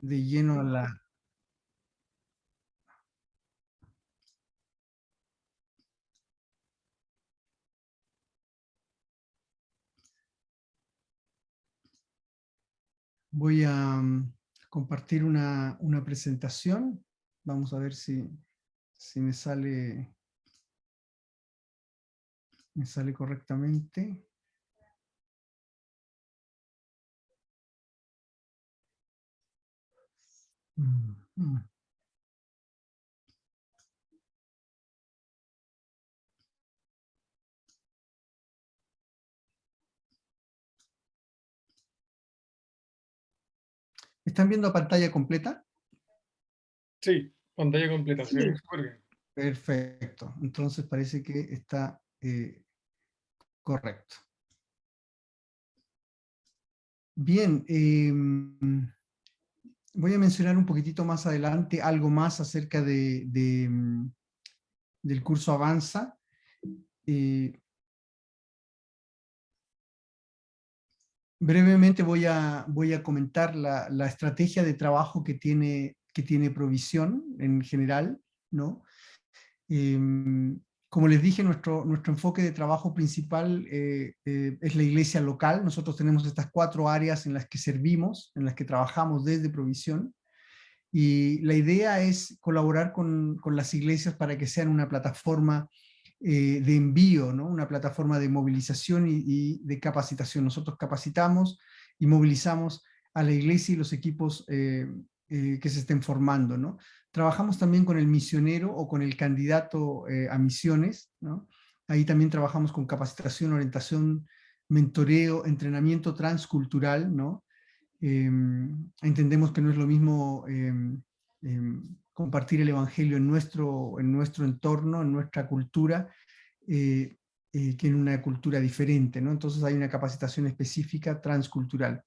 de lleno a la... Voy a compartir una presentación. Vamos a ver si me sale correctamente. Mm. ¿Están viendo pantalla completa? Sí, pantalla completa, se ve Sí. súper bien. Perfecto. Entonces parece que está correcto. Bien, voy a mencionar un poquitito más adelante algo más acerca del curso Avanza. Brevemente voy a comentar la estrategia de trabajo que tiene Provisión en general, ¿no? Como les dije, nuestro enfoque de trabajo principal es la iglesia local. Nosotros tenemos estas 4 áreas en las que servimos, en las que trabajamos desde Provisión. Y la idea es colaborar con las iglesias para que sean una plataforma de envío, ¿no? Una plataforma de movilización y de capacitación. Nosotros capacitamos y movilizamos a la iglesia y los equipos que se estén formando, ¿no? Trabajamos también con el misionero o con el candidato a misiones, ¿no? Ahí también trabajamos con capacitación, orientación, mentoreo, entrenamiento transcultural, ¿no? Entendemos que no es lo mismo compartir el evangelio en nuestro entorno, en nuestra cultura, que en una cultura diferente, ¿no? Entonces hay una capacitación específica transcultural.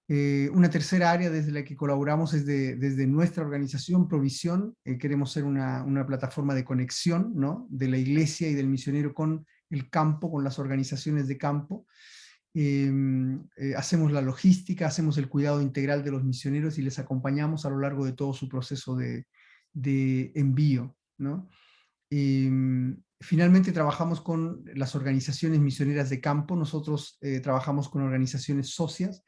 Una tercera área desde la que colaboramos es desde nuestra organización Provisión. Queremos ser una plataforma de conexión, ¿no? De la iglesia y del misionero con el campo, con las organizaciones de campo. Hacemos la logística, hacemos el cuidado integral de los misioneros y les acompañamos a lo largo de todo su proceso de envío, ¿no? Finalmente trabajamos con las organizaciones misioneras de campo. Nosotros trabajamos con organizaciones socias,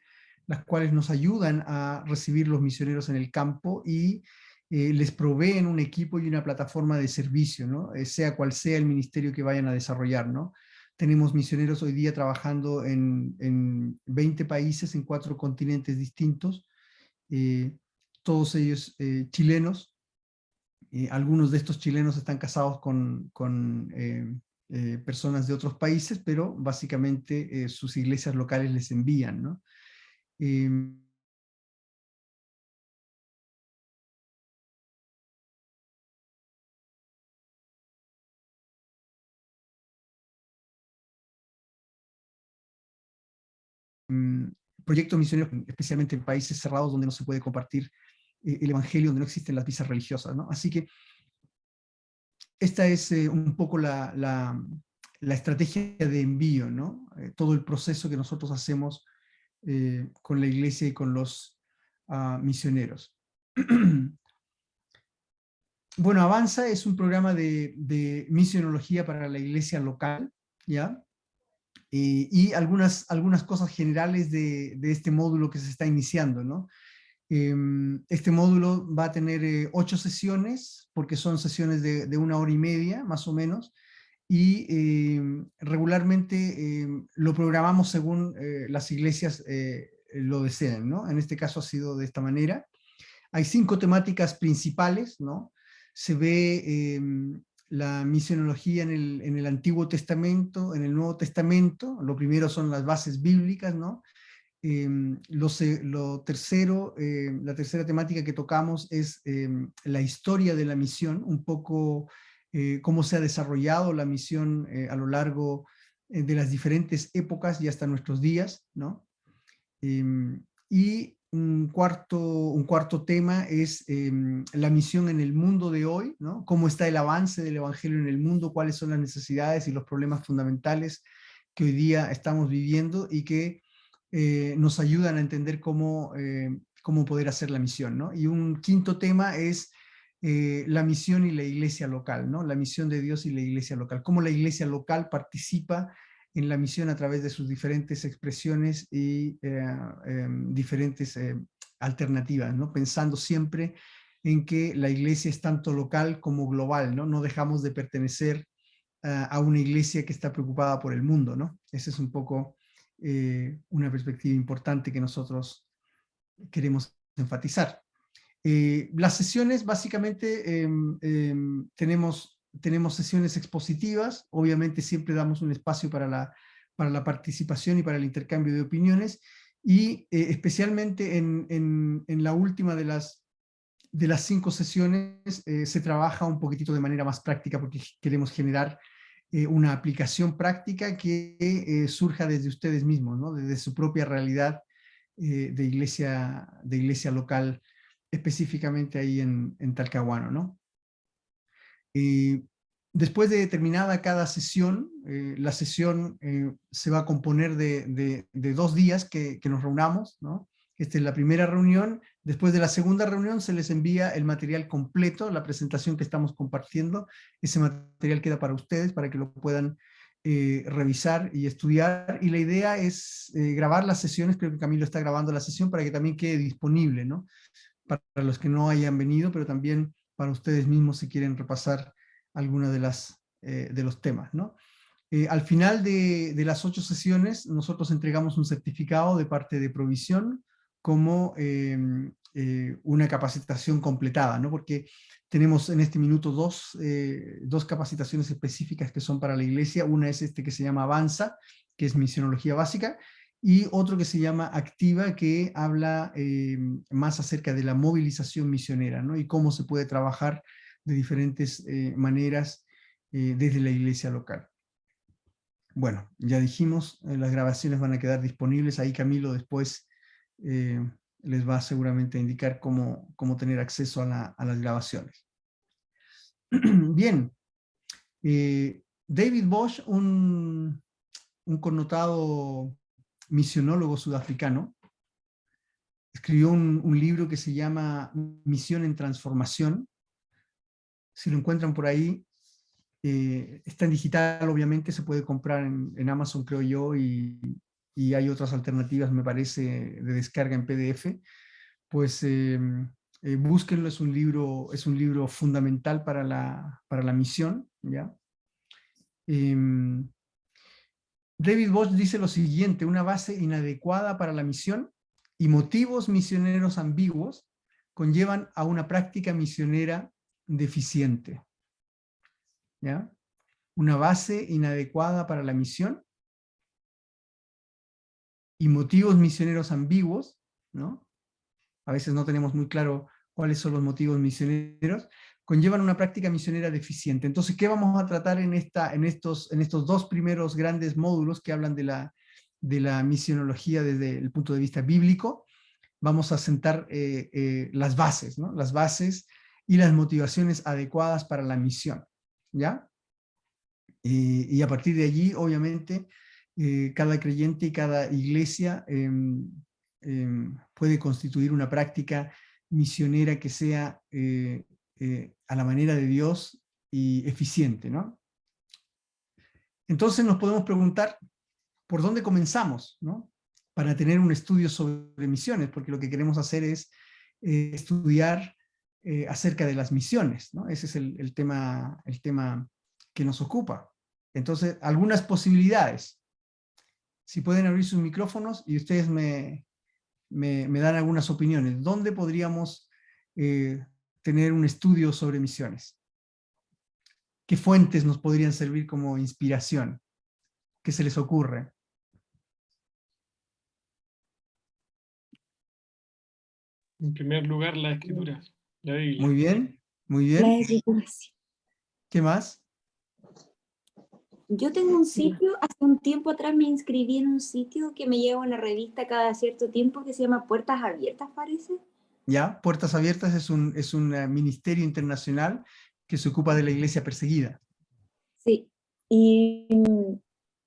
las cuales nos ayudan a recibir los misioneros en el campo y les proveen un equipo y una plataforma de servicio, ¿no? Sea cual sea el ministerio que vayan a desarrollar, ¿no? Tenemos misioneros hoy día trabajando en 20 países, en 4 continentes distintos, todos ellos chilenos. Algunos de estos chilenos están casados con personas de otros países, pero básicamente sus iglesias locales les envían, ¿no? Eh, Proyectos misioneros, especialmente en países cerrados donde no se puede compartir el evangelio, donde no existen las visas religiosas, ¿no? Así que esta es un poco la estrategia de envío, ¿no? Todo el proceso que nosotros hacemos con la iglesia y con los misioneros. Bueno, Avanza es un programa de misionología para la iglesia local, ¿ya? Y algunas cosas generales de este módulo que se está iniciando, ¿no? Este módulo va a tener 8 sesiones, porque son sesiones de 1 hora y media, más o menos, y regularmente lo programamos según las iglesias lo deseen, ¿no? En este caso ha sido de esta manera. Hay 5 temáticas principales, ¿no? Se ve la misionología en el Antiguo Testamento, en el Nuevo Testamento. Lo primero son las bases bíblicas, ¿no? Lo tercero, la tercera temática que tocamos es la historia de la misión, un poco cómo se ha desarrollado la misión a lo largo de las diferentes épocas y hasta nuestros días, ¿no? Y un cuarto tema es la misión en el mundo de hoy, ¿no? Cómo está el avance del Evangelio en el mundo, cuáles son las necesidades y los problemas fundamentales que hoy día estamos viviendo y que nos ayudan a entender cómo poder hacer la misión, ¿no? Y un quinto tema es la misión y la iglesia local, ¿no? La misión de Dios y la iglesia local. Cómo la iglesia local participa en la misión a través de sus diferentes expresiones y diferentes alternativas, ¿no? Pensando siempre en que la iglesia es tanto local como global, ¿no? No dejamos de pertenecer a una iglesia que está preocupada por el mundo, ¿no? Esa es un poco una perspectiva importante que nosotros queremos enfatizar. Las sesiones, básicamente, tenemos sesiones expositivas, obviamente siempre damos un espacio para la participación y para el intercambio de opiniones, y especialmente en la última de las 5 sesiones se trabaja un poquitito de manera más práctica porque queremos generar una aplicación práctica que surja desde ustedes mismos, ¿no? Desde su propia realidad de iglesia local, específicamente ahí en Talcahuano, ¿no? Después de terminada cada sesión, la sesión se va a componer de 2 días que nos reunamos, ¿no? Esta es la primera reunión. Después de la segunda reunión se les envía el material completo, la presentación que estamos compartiendo. Ese material queda para ustedes, para que lo puedan revisar y estudiar. Y la idea es grabar las sesiones, creo que Camilo está grabando la sesión para que también quede disponible, ¿no? Para los que no hayan venido, pero también para ustedes mismos si quieren repasar alguna de los temas, ¿no? Al final de las 8 sesiones, nosotros entregamos un certificado de parte de Provisión como una capacitación completada, ¿no? Porque tenemos en este minuto dos capacitaciones específicas que son para la iglesia. Una es que se llama Avanza, que es misionología básica, y otro que se llama Activa, que habla más acerca de la movilización misionera, ¿no? Y cómo se puede trabajar de diferentes maneras desde la iglesia local. Bueno, ya dijimos, las grabaciones van a quedar disponibles, ahí Camilo después les va seguramente a indicar cómo tener acceso a las grabaciones. Bien, David Bosch, un connotado misionólogo sudafricano, escribió un libro que se llama Misión en Transformación. Si lo encuentran por ahí, está en digital, obviamente, se puede comprar en Amazon, creo yo, y hay otras alternativas, me parece, de descarga en PDF. Pues búsquenlo, es un libro fundamental para la misión, ¿ya? David Bosch dice lo siguiente: una base inadecuada para la misión y motivos misioneros ambiguos conllevan a una práctica misionera deficiente. ¿Ya? Una base inadecuada para la misión y motivos misioneros ambiguos, ¿no? A veces no tenemos muy claro cuáles son los motivos misioneros, conllevan una práctica misionera deficiente. Entonces, ¿qué vamos a tratar en estos 2 primeros grandes módulos que hablan de la misionología desde el punto de vista bíblico? Vamos a sentar las bases, ¿no? Las bases y las motivaciones adecuadas para la misión, ¿ya? Y a partir de allí, obviamente, cada creyente y cada iglesia puede constituir una práctica misionera que sea a la manera de Dios y eficiente, ¿no? Entonces nos podemos preguntar, ¿por dónde comenzamos, ¿no? Para tener un estudio sobre misiones, porque lo que queremos hacer es estudiar acerca de las misiones, ¿no? Ese es el tema que nos ocupa. Entonces, algunas posibilidades. Si pueden abrir sus micrófonos y ustedes me dan algunas opiniones. ¿Dónde podríamos tener un estudio sobre misiones? ¿Qué fuentes nos podrían servir como inspiración? ¿Qué se les ocurre? En primer lugar, las escrituras, la Biblia. Muy bien, muy Las bien. escrituras. ¿Qué más? Yo tengo un sitio, hace un tiempo atrás me inscribí en un sitio que me lleva una revista cada cierto tiempo que se llama Puertas Abiertas, parece. Ya, Puertas Abiertas es un ministerio internacional que se ocupa de la iglesia perseguida. Sí, y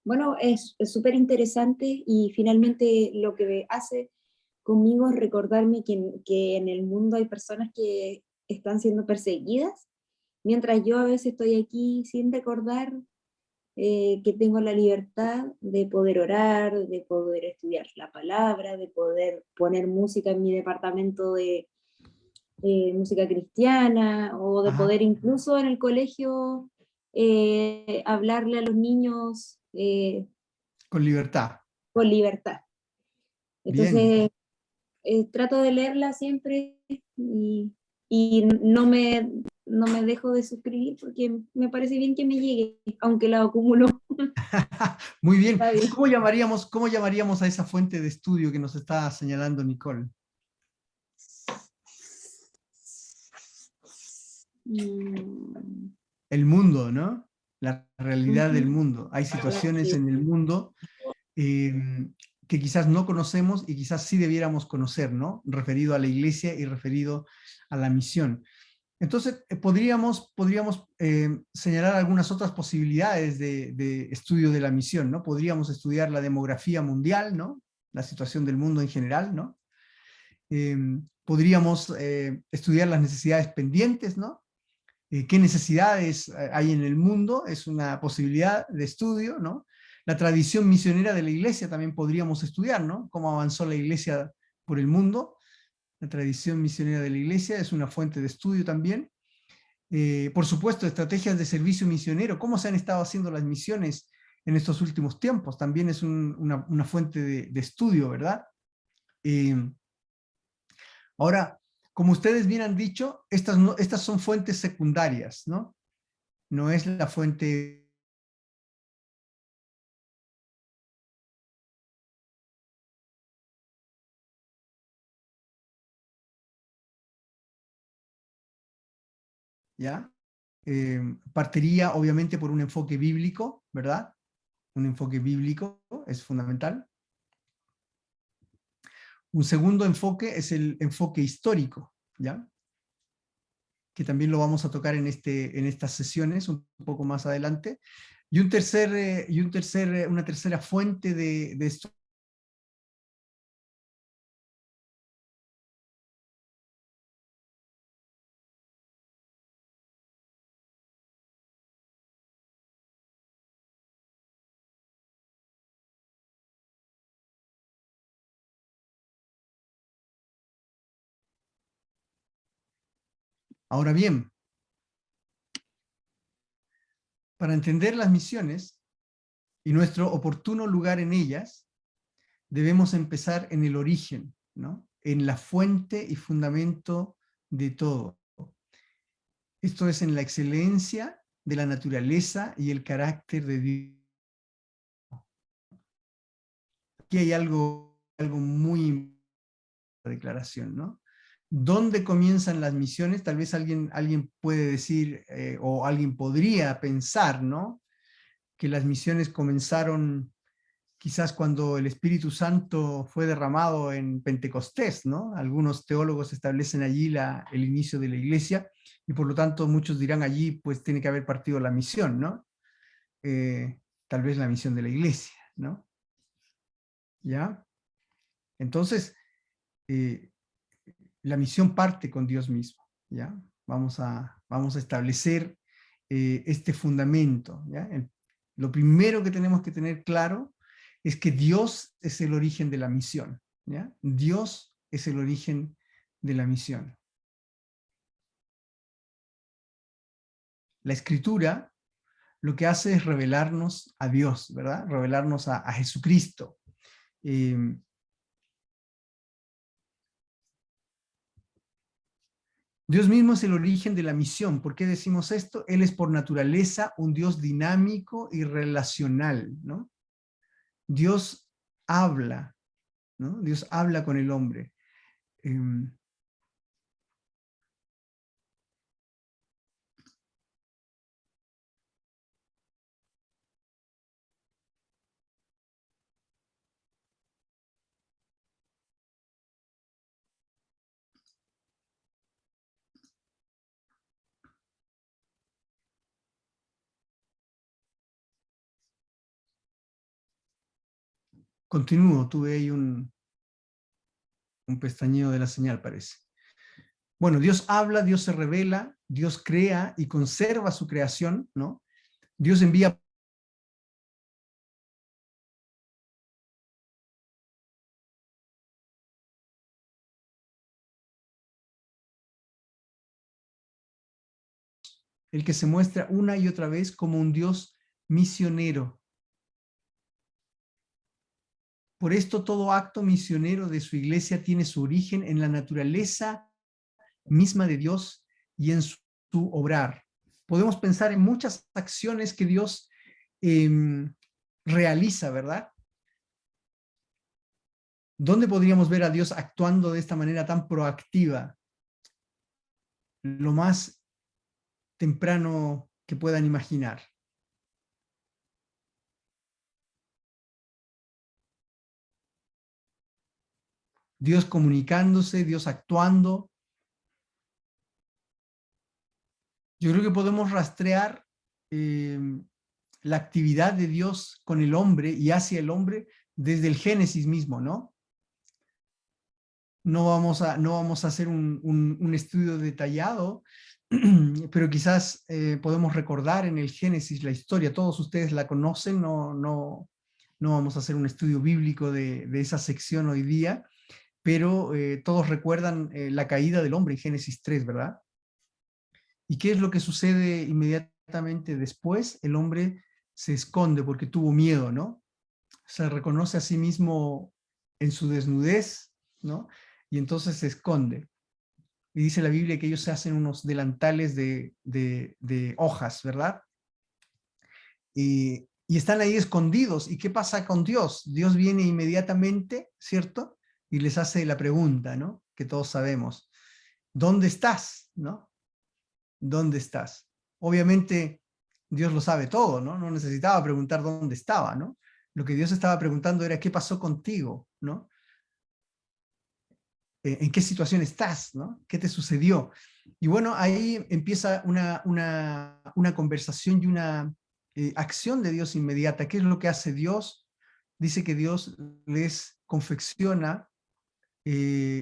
bueno, es súper interesante y finalmente lo que hace conmigo es recordarme que en el mundo hay personas que están siendo perseguidas, mientras yo a veces estoy aquí sin recordar que tengo la libertad de poder orar, de poder estudiar la palabra, de poder poner música en mi departamento de música cristiana, o de Ajá, poder incluso en el colegio hablarle a los niños con libertad. con libertad. Bien. Entonces, trato de leerla siempre y no me dejo de suscribir porque me parece bien que me llegue, aunque la acumulo. Muy bien. Está bien. Cómo llamaríamos a esa fuente de estudio que nos está señalando Nicole? Mm, El mundo, ¿no? La realidad del ujú, mundo. Hay claro, situaciones sí. en el mundo eh, que quizás no conocemos y quizás sí debiéramos conocer, ¿no? Referido a la iglesia y referido a la misión. Entonces, podríamos señalar algunas otras posibilidades de estudio de la misión, ¿no? Podríamos estudiar la demografía mundial, ¿no? La situación del mundo en general, ¿no? Eh, podríamos estudiar las necesidades pendientes, ¿no? ¿Qué necesidades hay en el mundo? Es una posibilidad de estudio, ¿no? La tradición misionera de la iglesia también podríamos estudiar, ¿no? Cómo avanzó la iglesia por el mundo. La tradición misionera de la iglesia es una fuente de estudio también. Por supuesto, estrategias de servicio misionero, cómo se han estado haciendo las misiones en estos últimos tiempos, también es una fuente de estudio, ¿verdad? Eh, ahora, como ustedes bien han dicho, estas son fuentes secundarias, ¿no? No es la fuente. ¿Ya? Partiría obviamente por un enfoque bíblico, ¿verdad? Un enfoque bíblico es fundamental. Un segundo enfoque es el enfoque histórico, ¿ya? Que también lo vamos a tocar en estas sesiones un poco más adelante. Una tercera fuente de esto. Ahora bien, para entender las misiones y nuestro oportuno lugar en ellas, debemos empezar en el origen, ¿no? En la fuente y fundamento de todo. Esto es en la excelencia de la naturaleza y el carácter de Dios. Aquí hay algo muy importante en la declaración, ¿no? ¿Dónde comienzan las misiones? Tal vez alguien puede decir, o alguien podría pensar, ¿no? Que las misiones comenzaron quizás cuando el Espíritu Santo fue derramado en Pentecostés, ¿no? Algunos teólogos establecen allí el inicio de la iglesia y por lo tanto muchos dirán allí pues tiene que haber partido la misión, ¿no? Tal vez la misión de la iglesia, ¿no? ¿Ya? Entonces, eh, la misión parte con Dios mismo, ¿ya? Vamos a establecer este fundamento, ¿ya? Lo primero que tenemos que tener claro es que Dios es el origen de la misión, ¿ya? Dios es el origen de la misión. La escritura lo que hace es revelarnos a Dios, ¿verdad? Revelarnos a Jesucristo. Eh, Dios mismo es el origen de la misión. ¿Por qué decimos esto? Él es por naturaleza un Dios dinámico y relacional, ¿no? Dios habla, ¿no? Dios habla con el hombre. Eh, Continúo, tuve ahí un pestañeo de la señal, parece. Bueno, Dios habla, Dios se revela, Dios crea y conserva su creación, ¿no? Dios envía el que se muestra una y otra vez como un Dios misionero. Por esto todo acto misionero de su iglesia tiene su origen en la naturaleza misma de Dios y en su obrar. Podemos pensar en muchas acciones que Dios realiza, ¿verdad? ¿Dónde podríamos ver a Dios actuando de esta manera tan proactiva? Lo más temprano que puedan imaginar. Dios comunicándose, Dios actuando. Yo creo que podemos rastrear la actividad de Dios con el hombre y hacia el hombre desde el Génesis mismo, ¿no? No vamos a hacer un estudio detallado, pero quizás podemos recordar en el Génesis la historia, todos ustedes la conocen, no vamos a hacer un estudio bíblico de esa sección hoy día, pero todos recuerdan la caída del hombre en Génesis 3, ¿verdad? ¿Y qué es lo que sucede inmediatamente después? El hombre se esconde porque tuvo miedo, ¿no? Se reconoce a sí mismo en su desnudez, ¿no? Y entonces se esconde. Y dice la Biblia que ellos se hacen unos delantales de hojas, ¿verdad? Y están ahí escondidos. ¿Y qué pasa con Dios? Dios viene inmediatamente, ¿cierto? Y les hace la pregunta, ¿no? Que todos sabemos. ¿Dónde estás? ¿No? ¿Dónde estás? Obviamente Dios lo sabe todo, ¿no? No necesitaba preguntar dónde estaba, ¿no? Lo que Dios estaba preguntando era qué pasó contigo, ¿no? ¿En qué situación estás, ¿no? ¿Qué te sucedió? Y bueno, ahí empieza una conversación y una acción de Dios inmediata. ¿Qué es lo que hace Dios? Dice que Dios les confecciona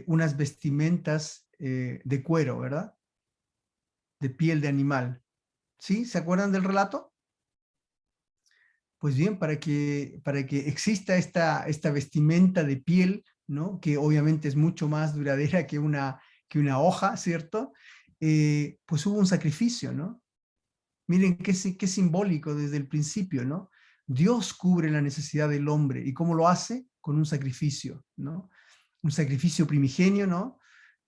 unas vestimentas de cuero, ¿verdad? De piel de animal. ¿Sí? ¿Se acuerdan del relato? Pues bien, para que exista esta vestimenta de piel, ¿no? Que obviamente es mucho más duradera que una hoja, ¿cierto? Pues hubo un sacrificio, ¿no? Miren qué simbólico desde el principio, ¿no? Dios cubre la necesidad del hombre. ¿Y cómo lo hace? Con un sacrificio, ¿no? Un sacrificio primigenio, ¿no?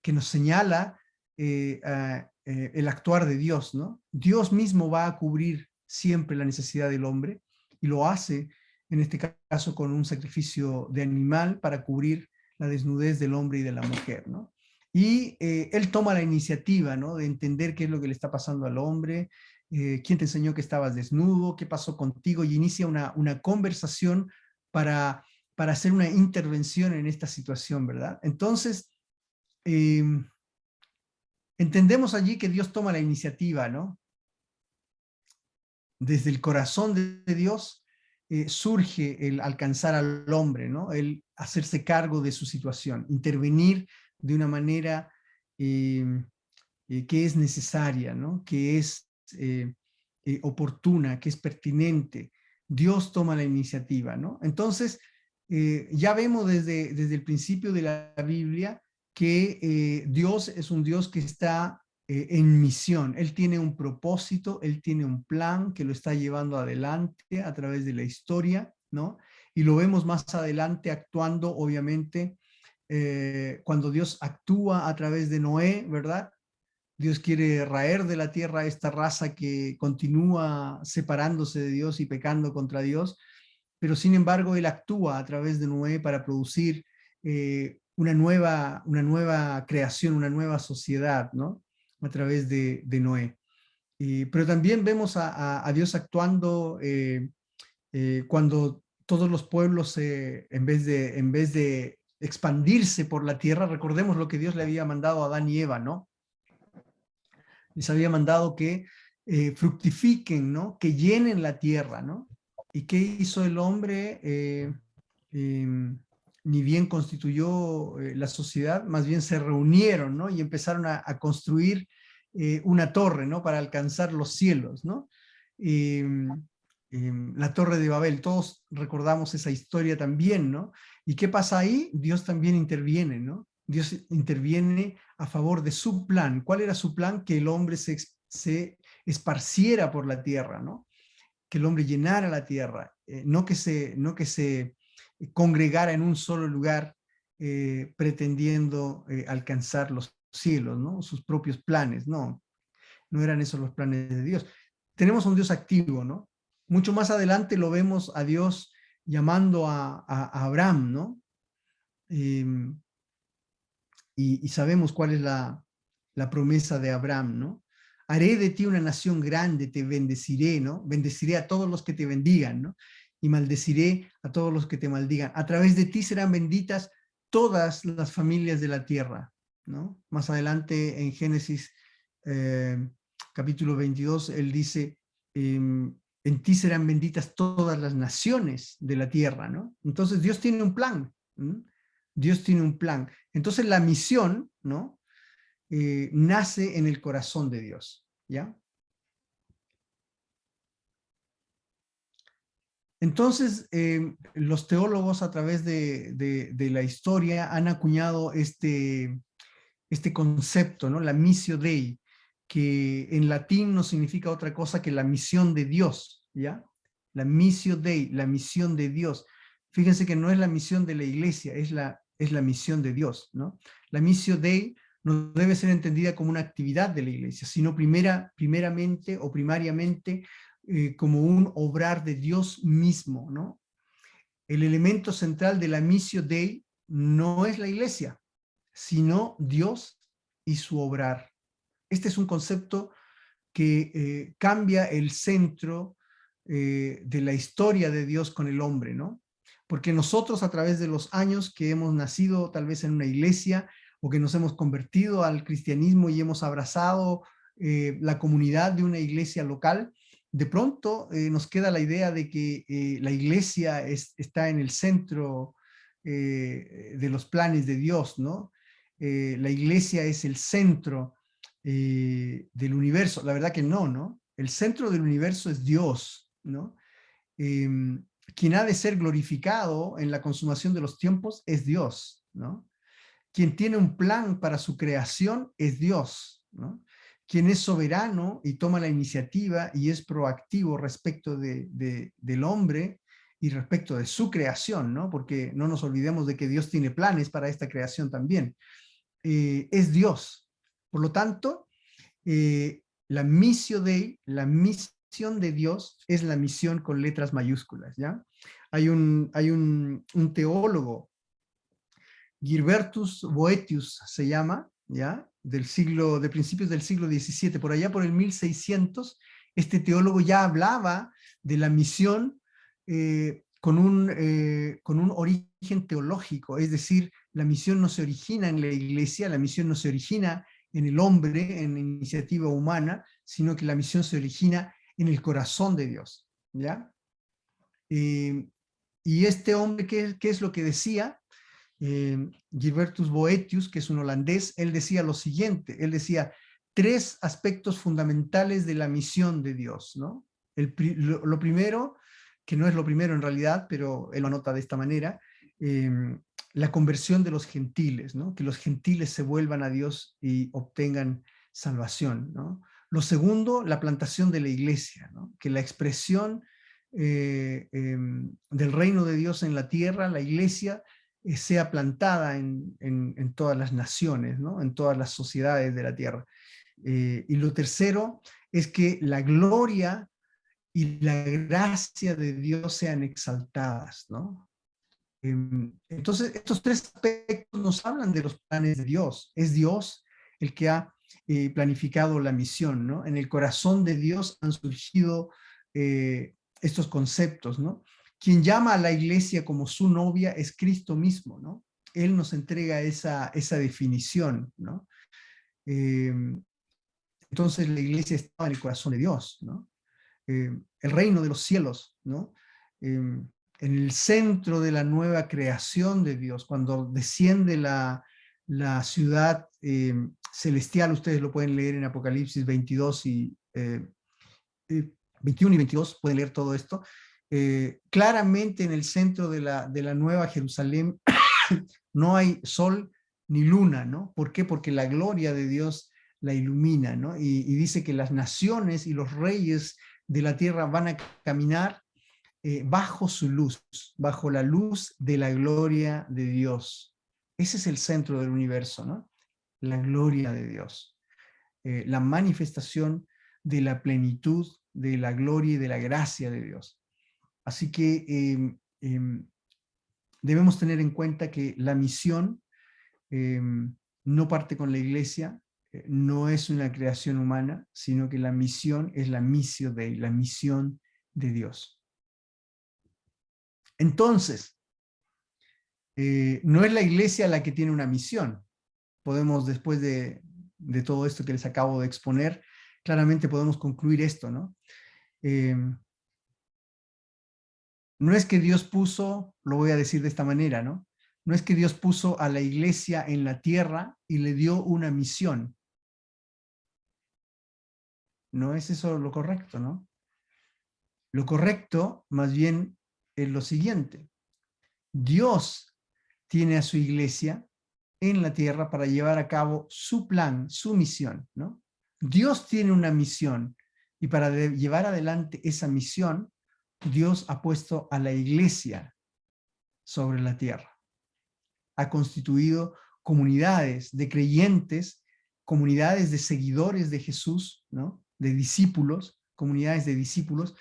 Que nos señala el actuar de Dios, ¿no? Dios mismo va a cubrir siempre la necesidad del hombre y lo hace, en este caso, con un sacrificio de animal para cubrir la desnudez del hombre y de la mujer, ¿no? Y él toma la iniciativa, ¿no? De entender qué es lo que le está pasando al hombre, quién te enseñó que estabas desnudo, qué pasó contigo, y inicia una conversación para hacer una intervención en esta situación, ¿verdad? Entonces, entendemos allí que Dios toma la iniciativa, ¿no? Desde el corazón de Dios surge el alcanzar al hombre, ¿no? El hacerse cargo de su situación, intervenir de una manera que es necesaria, ¿no? Que es oportuna, que es pertinente. Dios toma la iniciativa, ¿no? Entonces, ya vemos desde el principio de la Biblia que Dios es un Dios que está en misión. Él tiene un propósito, Él tiene un plan que lo está llevando adelante a través de la historia, ¿no? Y lo vemos más adelante actuando, obviamente, cuando Dios actúa a través de Noé, ¿verdad? Dios quiere raer de la tierra a esta raza que continúa separándose de Dios y pecando contra Dios, pero sin embargo Él actúa a través de Noé para producir una nueva creación, una nueva sociedad, ¿no? A través de Noé. Pero también vemos a Dios actuando cuando todos los pueblos, en vez de expandirse por la tierra, recordemos lo que Dios le había mandado a Adán y Eva, ¿no? Les había mandado que fructifiquen, ¿no? Que llenen la tierra, ¿no? ¿Y qué hizo el hombre? ni bien constituyó la sociedad, más bien se reunieron, ¿no? Y empezaron a construir una torre, ¿no? Para alcanzar los cielos, ¿no? La Torre de Babel, todos recordamos esa historia también, ¿no? ¿Y qué pasa ahí? Dios también interviene, ¿no? Dios interviene a favor de su plan. ¿Cuál era su plan? Que el hombre se esparciera por la tierra, ¿no? Que el hombre llenara la tierra, no que se congregara en un solo lugar pretendiendo alcanzar los cielos, ¿no? Sus propios planes, no, no eran esos los planes de Dios. Tenemos un Dios activo, ¿no? Mucho más adelante lo vemos a Dios llamando a Abraham, ¿no? Y sabemos cuál es la promesa de Abraham, ¿no? Haré de ti una nación grande, te bendeciré, ¿no? Bendeciré a todos los que te bendigan, ¿no? Y maldeciré a todos los que te maldigan. A través de ti serán benditas todas las familias de la tierra, ¿no? Más adelante en Génesis capítulo 22, él dice, en ti serán benditas todas las naciones de la tierra, ¿no? Entonces Dios tiene un plan, ¿no? Dios tiene un plan. Entonces la misión, ¿no? Nace en el corazón de Dios, ¿ya? Entonces, los teólogos a través de la historia han acuñado este concepto, ¿no? La missio Dei, que en latín no significa otra cosa que la misión de Dios, ¿ya? La missio Dei, la misión de Dios. Fíjense que no es la misión de la iglesia, es la misión de Dios, ¿no? La missio Dei no debe ser entendida como una actividad de la iglesia, sino primeramente o primariamente como un obrar de Dios mismo, ¿no? El elemento central de la missio Dei no es la iglesia, sino Dios y su obrar. Este es un concepto que cambia el centro de la historia de Dios con el hombre, ¿no? Porque nosotros a través de los años que hemos nacido tal vez en una iglesia o que nos hemos convertido al cristianismo y hemos abrazado la comunidad de una iglesia local, de pronto nos queda la idea de que la iglesia está en el centro de los planes de Dios, ¿no? La iglesia es el centro del universo. La verdad que no, ¿no? El centro del universo es Dios, ¿no? Quien ha de ser glorificado en la consumación de los tiempos es Dios, ¿no? Quien tiene un plan para su creación es Dios, ¿no? Quien es soberano y toma la iniciativa y es proactivo respecto del hombre y respecto de su creación, ¿no? Porque no nos olvidemos de que Dios tiene planes para esta creación también. Es Dios. Por lo tanto, la missio Dei, la misión de Dios, es la misión con letras mayúsculas, ¿ya? Hay un teólogo, Gilbertus Boetius se llama, ¿ya? De principios del siglo XVII, por allá por el 1600, este teólogo ya hablaba de la misión con un origen teológico, es decir, la misión no se origina en la iglesia, la misión no se origina en el hombre, en la iniciativa humana, sino que la misión se origina en el corazón de Dios, ¿ya? Y este hombre, ¿qué es lo que decía? Gilbertus Boetius, que es un holandés, él decía lo siguiente, él decía, 3 aspectos fundamentales de la misión de Dios, ¿no? Lo primero, que no es lo primero en realidad, pero él lo anota de esta manera, la conversión de los gentiles, ¿no? Que los gentiles se vuelvan a Dios y obtengan salvación, ¿no? Lo segundo, la plantación de la iglesia, ¿no? Que la expresión del reino de Dios en la tierra, la iglesia, sea plantada en todas las naciones, ¿no? En todas las sociedades de la tierra. Y lo tercero es que la gloria y la gracia de Dios sean exaltadas, ¿no? Entonces, estos 3 aspectos nos hablan de los planes de Dios. Es Dios el que ha planificado la misión, ¿no? En el corazón de Dios han surgido estos conceptos, ¿no? Quien llama a la iglesia como su novia es Cristo mismo, ¿no? Él nos entrega esa definición, ¿no? Entonces la iglesia estaba en el corazón de Dios, ¿no? El reino de los cielos, ¿no? en el centro de la nueva creación de Dios, cuando desciende la ciudad celestial, ustedes lo pueden leer en Apocalipsis 22 y 21 y 22, pueden leer todo esto. Claramente en el centro de la nueva Jerusalén no hay sol ni luna, ¿no? ¿Por qué? Porque la gloria de Dios la ilumina, ¿no? Y dice que las naciones y los reyes de la tierra van a caminar bajo su luz, bajo la luz de la gloria de Dios. Ese es el centro del universo, ¿no? La gloria de Dios. La manifestación de la plenitud, de la gloria y de la gracia de Dios. Así que debemos tener en cuenta que la misión no parte con la iglesia, no es una creación humana, sino que la misión es la missio Dei, la misión de Dios. Entonces, no es la iglesia la que tiene una misión. Podemos, después de todo esto que les acabo de exponer, claramente podemos concluir esto, ¿no? No es que Dios puso, lo voy a decir de esta manera, ¿no? No es que Dios puso a la iglesia en la tierra y le dio una misión. No es eso lo correcto, ¿no? Lo correcto, más bien, es lo siguiente. Dios tiene a su iglesia en la tierra para llevar a cabo su plan, su misión, ¿no? Dios tiene una misión y para llevar adelante esa misión, Dios ha puesto a la iglesia sobre la tierra. Ha constituido comunidades de creyentes, comunidades de seguidores de Jesús, ¿no? De discípulos, comunidades de discípulos,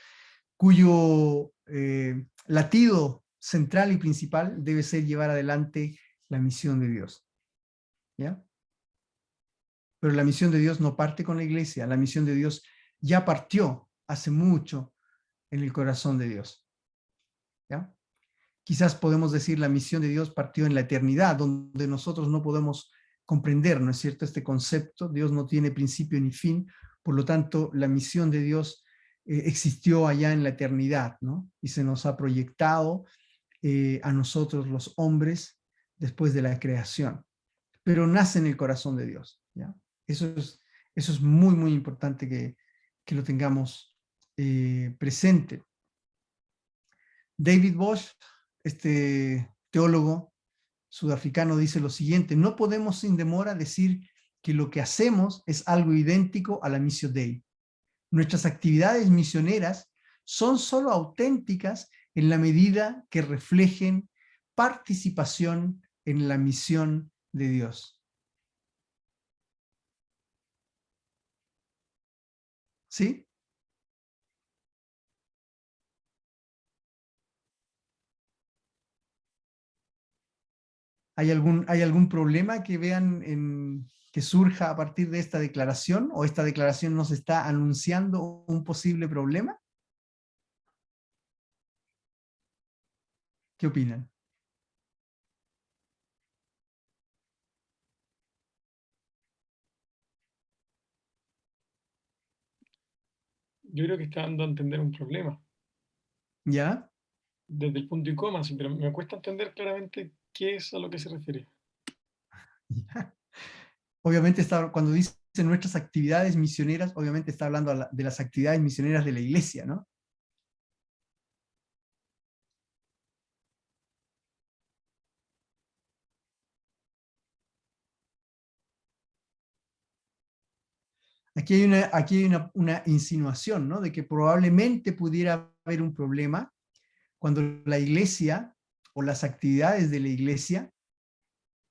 cuyo latido central y principal debe ser llevar adelante la misión de Dios. ¿Ya? Pero la misión de Dios no parte con la iglesia, la misión de Dios ya partió hace mucho en el corazón de Dios. ¿Ya? Quizás podemos decir la misión de Dios partió en la eternidad, donde nosotros no podemos comprender, ¿no es cierto?, este concepto. Dios no tiene principio ni fin, por lo tanto, la misión de Dios existió allá en la eternidad, ¿no? Y se nos ha proyectado a nosotros los hombres después de la creación. Pero nace en el corazón de Dios, ¿ya? Eso es muy, muy importante que lo tengamos presente. David Bosch, este teólogo sudafricano, dice lo siguiente: no podemos sin demora decir que lo que hacemos es algo idéntico a la Missio Dei. Nuestras actividades misioneras son solo auténticas en la medida que reflejen participación en la misión de Dios. ¿Sí? ¿Hay algún problema que vean que surja a partir de esta declaración? ¿O esta declaración nos está anunciando un posible problema? ¿Qué opinan? Yo creo que está dando a entender un problema, ¿Ya? desde el punto y coma, sí, pero me cuesta entender claramente qué es a lo que se refiere. Obviamente cuando dice nuestras actividades misioneras, obviamente está hablando de las actividades misioneras de la iglesia, ¿no? Aquí hay una insinuación, ¿no? De que probablemente pudiera haber un problema cuando la iglesia o las actividades de la iglesia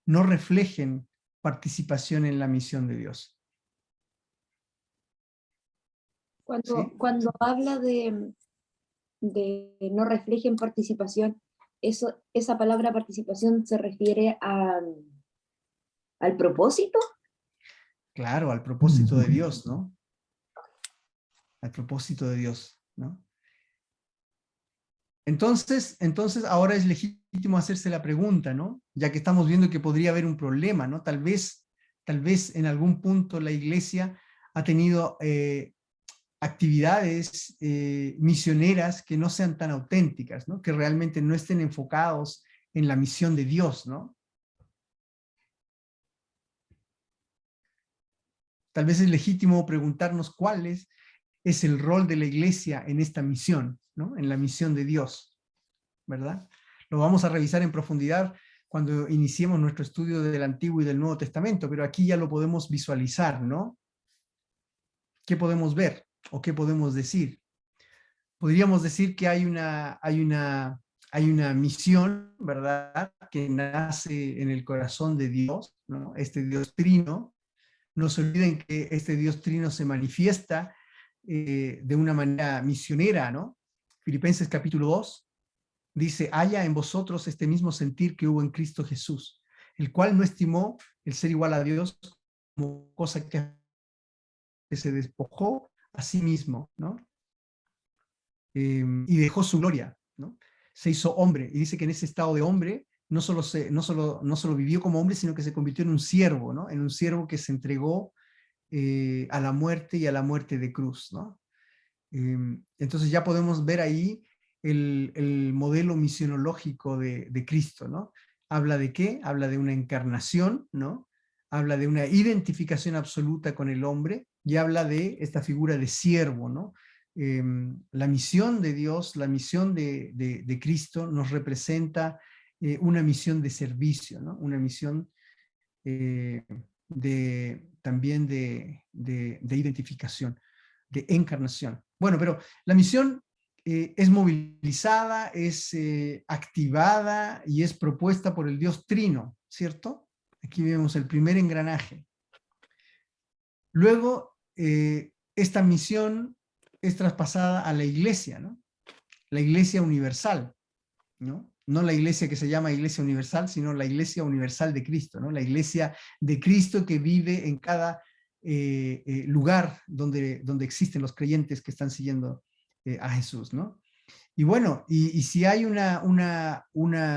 no reflejen participación en la misión de Dios. ¿Sí? Cuando habla de no reflejen participación, esa palabra participación se refiere al propósito. Claro, al propósito de Dios, ¿no? Al propósito de Dios, ¿no? Entonces ahora es legítimo hacerse la pregunta, ¿no? Ya que estamos viendo que podría haber un problema, ¿no? Tal vez en algún punto la iglesia ha tenido actividades misioneras que no sean tan auténticas, ¿no? Que realmente no estén enfocados en la misión de Dios, ¿no? Tal vez es legítimo preguntarnos cuál es el rol de la iglesia en esta misión, ¿no? En la misión de Dios, ¿verdad? Lo vamos a revisar en profundidad cuando iniciemos nuestro estudio del Antiguo y del Nuevo Testamento, pero aquí ya lo podemos visualizar, ¿no? ¿Qué podemos ver o qué podemos decir? Podríamos decir que hay una misión, ¿verdad?, que nace en el corazón de Dios, ¿no? Este Dios trino. No se olviden que este Dios trino se manifiesta de una manera misionera, ¿no? Filipenses capítulo 2 dice: haya en vosotros este mismo sentir que hubo en Cristo Jesús, el cual no estimó el ser igual a Dios como cosa que se despojó a sí mismo, ¿no? Y dejó su gloria, ¿no? Se hizo hombre, y dice que en ese estado de hombre no solo vivió como hombre, sino que se convirtió en un siervo, ¿no? En un siervo que se entregó a la muerte y a la muerte de cruz, ¿no? Entonces ya podemos ver ahí el modelo misionológico de Cristo, ¿no? ¿Habla de qué? Habla de una encarnación, ¿no? Habla de una identificación absoluta con el hombre y habla de esta figura de siervo, ¿no? La misión de Dios, la misión de Cristo nos representa una misión de servicio, ¿no? Una misión también de identificación, de encarnación. Bueno, pero la misión es movilizada, es activada y es propuesta por el Dios Trino, ¿cierto? Aquí vemos el primer engranaje. Luego, esta misión es traspasada a la iglesia, ¿no? La iglesia universal, ¿no? No la iglesia que se llama iglesia universal, sino la iglesia universal de Cristo, ¿no? La iglesia de Cristo que vive en cada lugar donde existen los creyentes que están siguiendo a Jesús, ¿no? Y bueno, y si hay una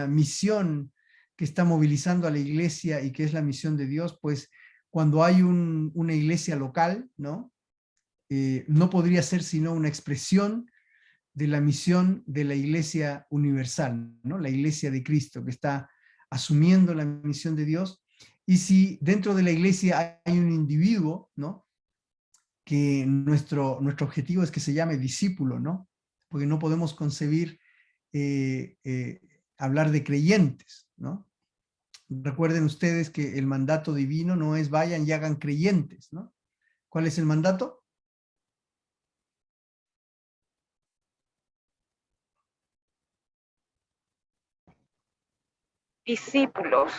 misión que está movilizando a la iglesia y que es la misión de Dios, pues cuando hay una iglesia local, ¿no? No podría ser sino una expresión de la misión de la iglesia universal, ¿no? La iglesia de Cristo que está asumiendo la misión de Dios. Y si dentro de la iglesia hay un individuo, ¿no? Que nuestro objetivo es que se llame discípulo, ¿no? Porque no podemos concebir hablar de creyentes, ¿no? Recuerden ustedes que el mandato divino no es vayan y hagan creyentes, ¿no? ¿Cuál es el mandato? Discípulos.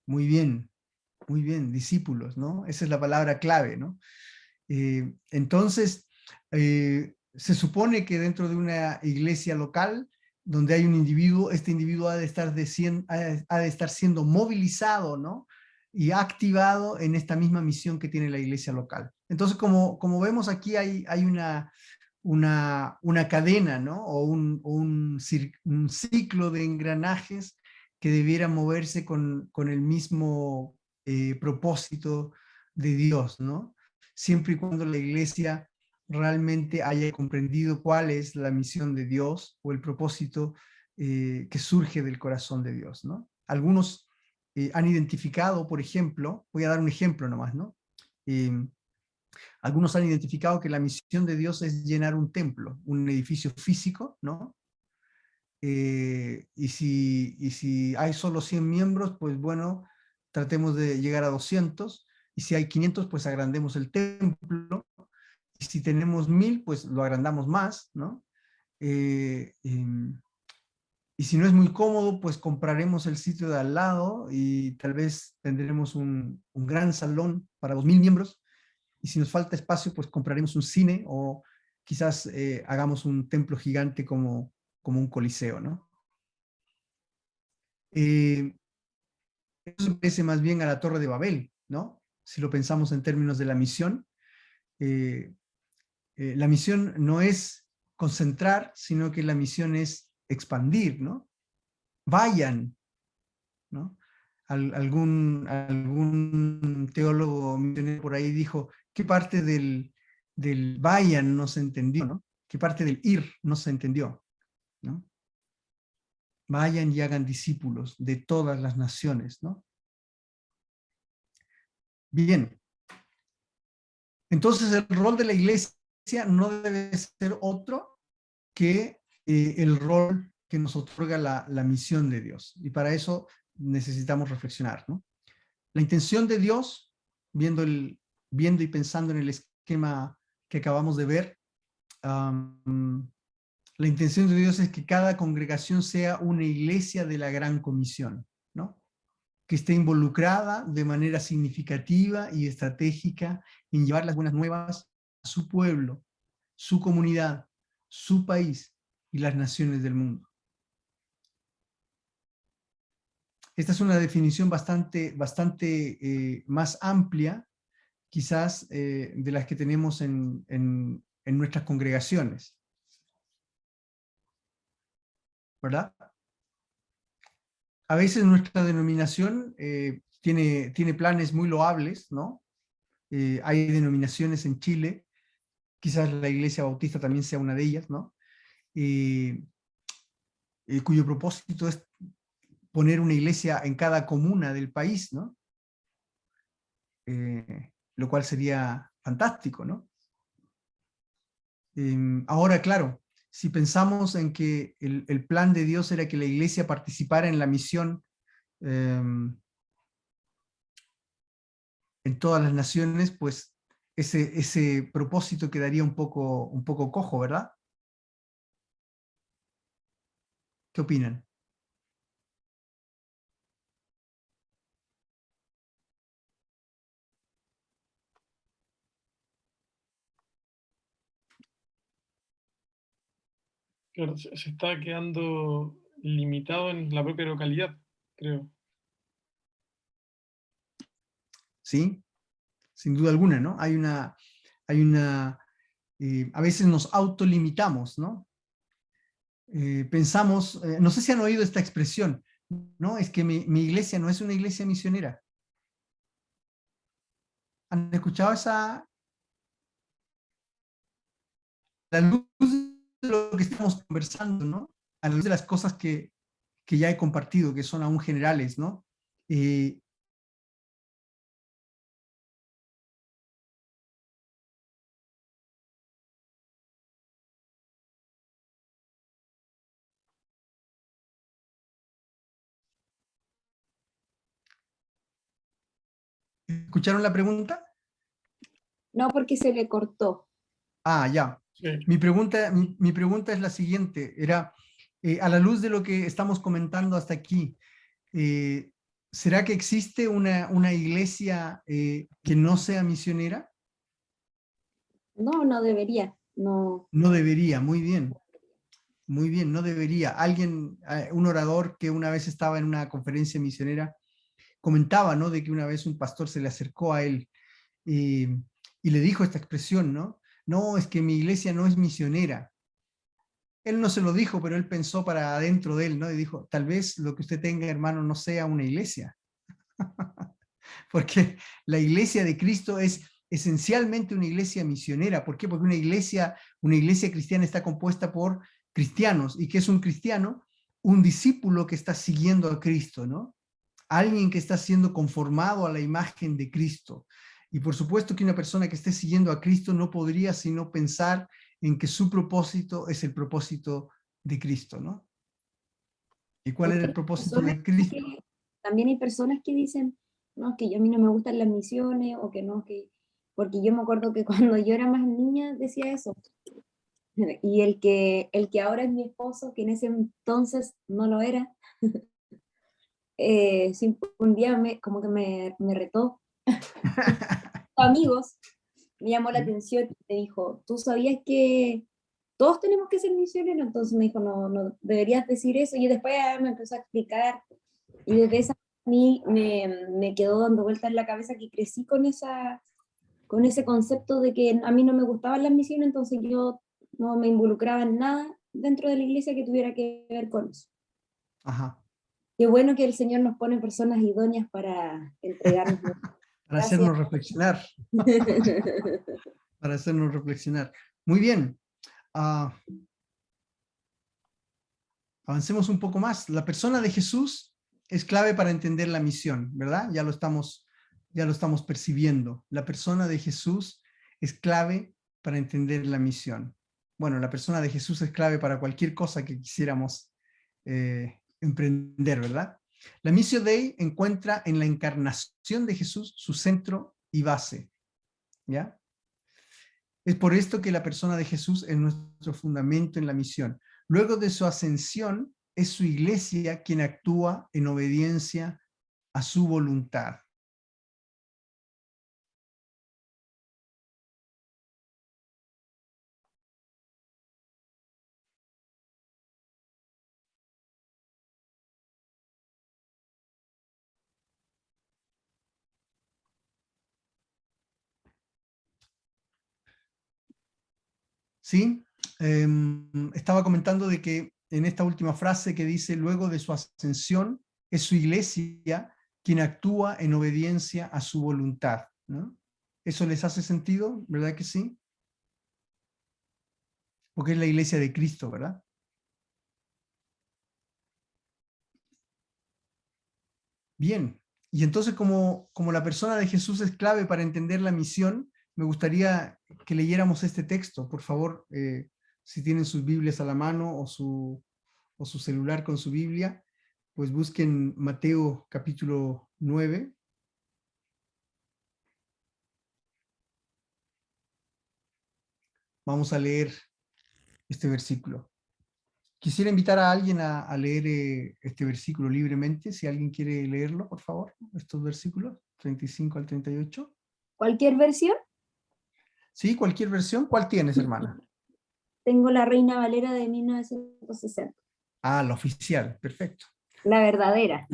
Muy bien, discípulos, ¿no? Esa es la palabra clave, ¿no? Entonces, se supone que dentro de una iglesia local, donde hay un individuo, este individuo ha de estar siendo movilizado, ¿no? Y activado en esta misma misión que tiene la iglesia local. Entonces, como vemos aquí, hay una cadena, ¿no? O un ciclo de engranajes que debiera moverse con el mismo propósito de Dios, ¿no? Siempre y cuando la iglesia realmente haya comprendido cuál es la misión de Dios o el propósito que surge del corazón de Dios, ¿no? Algunos han identificado, por ejemplo, voy a dar un ejemplo nomás, ¿no? Algunos han identificado que la misión de Dios es llenar un templo, un edificio físico, ¿no? Y si hay solo 100 miembros, pues bueno, tratemos de llegar a 200, y si hay 500, pues agrandemos el templo, y si tenemos 1000, pues lo agrandamos más, ¿no? Y si no es muy cómodo, pues compraremos el sitio de al lado y tal vez tendremos un gran salón para 2000 miembros, y si nos falta espacio, pues compraremos un cine o quizás hagamos un templo gigante como un coliseo, ¿no? Eso se parece más bien a la Torre de Babel, ¿no? Si lo pensamos en términos de la misión. La misión no es concentrar, sino que la misión es expandir, ¿no? Vayan, ¿no? Algún teólogo misionero por ahí dijo, ¿qué parte del del vayan no se entendió, ¿no? ¿Qué parte del ir no se entendió, ¿no? Vayan y hagan discípulos de todas las naciones, ¿no? Bien. Entonces el rol de la iglesia no debe ser otro que el rol que nos otorga la misión de Dios. Y para eso necesitamos reflexionar, ¿no? La intención de Dios, viendo y pensando en el esquema que acabamos de ver, la intención de Dios es que cada congregación sea una iglesia de la gran comisión, ¿no? Que esté involucrada de manera significativa y estratégica en llevar las buenas nuevas a su pueblo, su comunidad, su país y las naciones del mundo. Esta es una definición bastante más amplia, quizás, de las que tenemos en nuestras congregaciones, ¿verdad? A veces nuestra denominación tiene planes muy loables, ¿no? Hay denominaciones en Chile, quizás la Iglesia Bautista también sea una de ellas, ¿no? Cuyo propósito es poner una iglesia en cada comuna del país, ¿no? Lo cual sería fantástico, ¿no? Ahora, claro, si pensamos en que el plan de Dios era que la iglesia participara en la misión en todas las naciones, pues ese propósito quedaría un poco cojo, ¿verdad? ¿Qué opinan? Claro, se está quedando limitado en la propia localidad, creo. Sí, sin duda alguna, ¿no? A veces nos autolimitamos, ¿no? Pensamos, no sé si han oído esta expresión, ¿no? Es que mi iglesia no es una iglesia misionera. ¿Han escuchado esa? A la luz de lo que estamos conversando, ¿no? A la luz de las cosas que ya he compartido, que son aún generales, ¿no? ¿Escucharon la pregunta? No, porque se le cortó. Ah, ya. Sí. Mi pregunta es la siguiente, era, a la luz de lo que estamos comentando hasta aquí, ¿será que existe una iglesia que no sea misionera? No, no debería. No. No debería, muy bien, no debería. Alguien, un orador que una vez estaba en una conferencia misionera, comentaba, ¿no? De que una vez un pastor se le acercó a él y le dijo esta expresión, ¿no? No, es que mi iglesia no es misionera. Él no se lo dijo, pero él pensó para adentro de él, ¿no? Y dijo, tal vez lo que usted tenga, hermano, no sea una iglesia. Porque la iglesia de Cristo es esencialmente una iglesia misionera. ¿Por qué? Porque una iglesia cristiana está compuesta por cristianos. ¿Y qué es un cristiano? Un discípulo que está siguiendo a Cristo, ¿no? Alguien que está siendo conformado a la imagen de Cristo. Y por supuesto que una persona que esté siguiendo a Cristo no podría sino pensar en que su propósito es el propósito de Cristo, ¿no? ¿Y cuál era el propósito de Cristo? También hay personas que dicen, no, que a mí no me gustan las misiones, o que no, que... Porque yo me acuerdo que cuando yo era más niña decía eso. Y el que ahora es mi esposo, que en ese entonces no lo era, un día como que me retó. Amigos, me llamó la atención y me dijo, ¿tú sabías que todos tenemos que ser misioneros? Entonces me dijo, no, no deberías decir eso. Y después me empezó a explicar, y desde esa a mí me quedó dando vueltas en la cabeza, que crecí con ese concepto de que a mí no me gustaban las misiones, entonces yo no me involucraba en nada dentro de la iglesia que tuviera que ver con eso. Ajá. Qué bueno que el Señor nos pone personas idóneas para entregarnos. Para Gracias. hacernos reflexionar. para hacernos reflexionar. Muy bien. Ah, avancemos un poco más. La persona de Jesús es clave para entender la misión, ¿verdad? Ya lo estamos percibiendo. La persona de Jesús es clave para entender la misión. Bueno, la persona de Jesús es clave para cualquier cosa que quisiéramos emprender, ¿verdad? La Missio Dei encuentra en la encarnación de Jesús su centro y base, ¿ya? Es por esto que la persona de Jesús es nuestro fundamento en la misión. Luego de su ascensión, es su iglesia quien actúa en obediencia a su voluntad. ¿Sí? Estaba comentando de que en esta última frase que dice, luego de su ascensión, es su iglesia quien actúa en obediencia a su voluntad, ¿no? ¿Eso les hace sentido? ¿Verdad que sí? Porque es la iglesia de Cristo, ¿verdad? Bien, y entonces como la persona de Jesús es clave para entender la misión, me gustaría que leyéramos este texto. Por favor, si tienen sus Biblias a la mano o su celular con su Biblia, pues busquen Mateo capítulo 9. Vamos a leer este versículo. Quisiera invitar a alguien a leer este versículo libremente, si alguien quiere leerlo, por favor, estos versículos, 35 al 38. ¿Cualquier versión? Sí, cualquier versión. ¿Cuál tienes, hermana? Tengo la Reina Valera de 1960. Ah, la oficial, perfecto. La verdadera.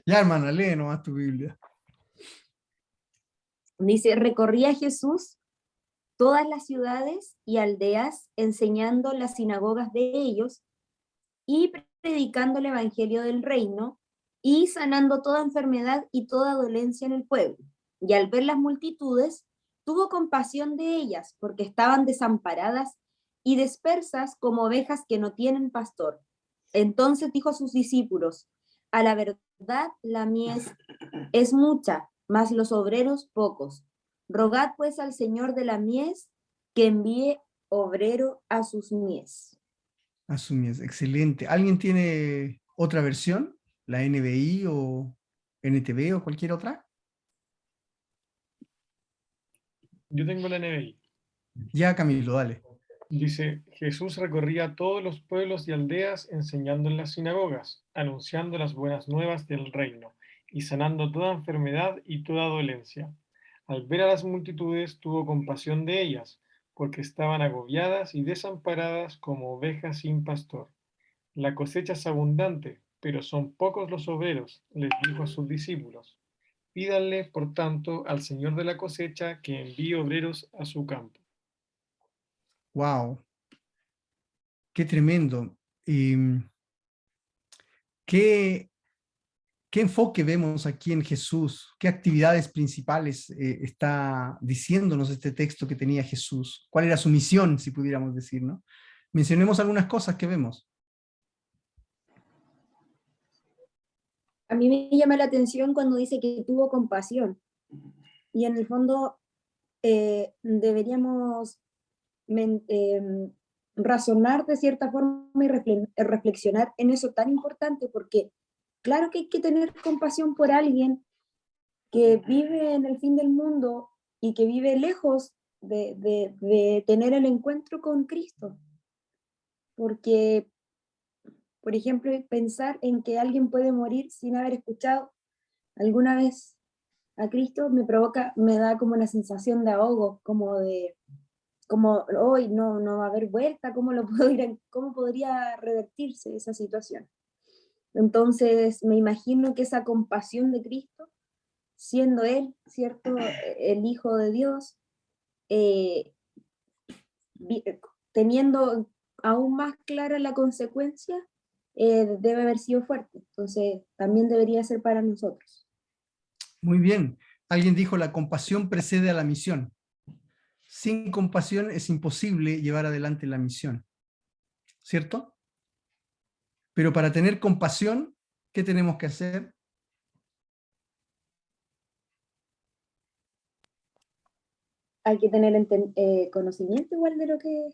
Ya, hermana, lee nomás tu Biblia. Dice, recorría Jesús todas las ciudades y aldeas, enseñando en las sinagogas de ellos y predicando el evangelio del reino y sanando toda enfermedad y toda dolencia en el pueblo. Y al ver las multitudes, tuvo compasión de ellas, porque estaban desamparadas y dispersas como ovejas que no tienen pastor. Entonces dijo a sus discípulos, a la verdad la mies es mucha, mas los obreros pocos. Rogad pues al Señor de la mies que envíe obrero a sus mies. Asumías, excelente. ¿Alguien tiene otra versión? ¿La NBI o NTV o cualquier otra? Yo tengo la NBI. Ya, Camilo, dale. Dice, Jesús recorría todos los pueblos y aldeas enseñando en las sinagogas, anunciando las buenas nuevas del reino y sanando toda enfermedad y toda dolencia. Al ver a las multitudes tuvo compasión de ellas, porque estaban agobiadas y desamparadas como ovejas sin pastor. La cosecha es abundante, pero son pocos los obreros, les dijo a sus discípulos. Pídanle, por tanto, al Señor de la cosecha que envíe obreros a su campo. Wow, qué tremendo. ¿Qué, qué enfoque vemos aquí en Jesús? ¿Qué actividades principales está diciéndonos este texto que tenía Jesús? ¿Cuál era su misión, si pudiéramos decir, ¿no? Mencionemos algunas cosas que vemos. A mí me llama la atención cuando dice que tuvo compasión. Y en el fondo deberíamos razonar de cierta forma y reflexionar en eso tan importante, porque claro que hay que tener compasión por alguien que vive en el fin del mundo y que vive lejos de tener el encuentro con Cristo. Porque, por ejemplo, pensar en que alguien puede morir sin haber escuchado alguna vez a Cristo me da como una sensación de ahogo, como hoy no va a haber vuelta, cómo podría revertirse esa situación. Entonces me imagino que esa compasión de Cristo, siendo Él, ¿cierto?, el Hijo de Dios, eh, teniendo aún más clara la consecuencia, debe haber sido fuerte. Entonces también debería ser para nosotros. Muy bien, Alguien dijo, la compasión precede a la misión. Sin compasión es imposible llevar adelante la misión, ¿cierto? Pero para tener compasión, ¿qué tenemos que hacer? Hay que tener conocimiento igual de lo que...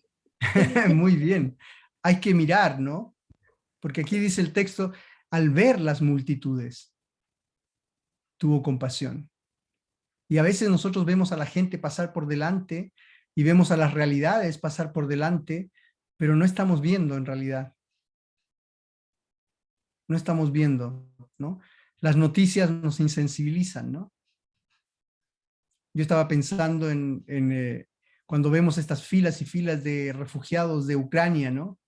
Muy bien. Hay que mirar, ¿no? Porque aquí dice el texto, al ver las multitudes, tuvo compasión. Y a veces nosotros vemos a la gente pasar por delante y vemos a las realidades pasar por delante, pero no estamos viendo en realidad. No estamos viendo, ¿no? Las noticias nos insensibilizan, ¿no? Yo estaba pensando cuando vemos estas filas y filas de refugiados de Ucrania, ¿no?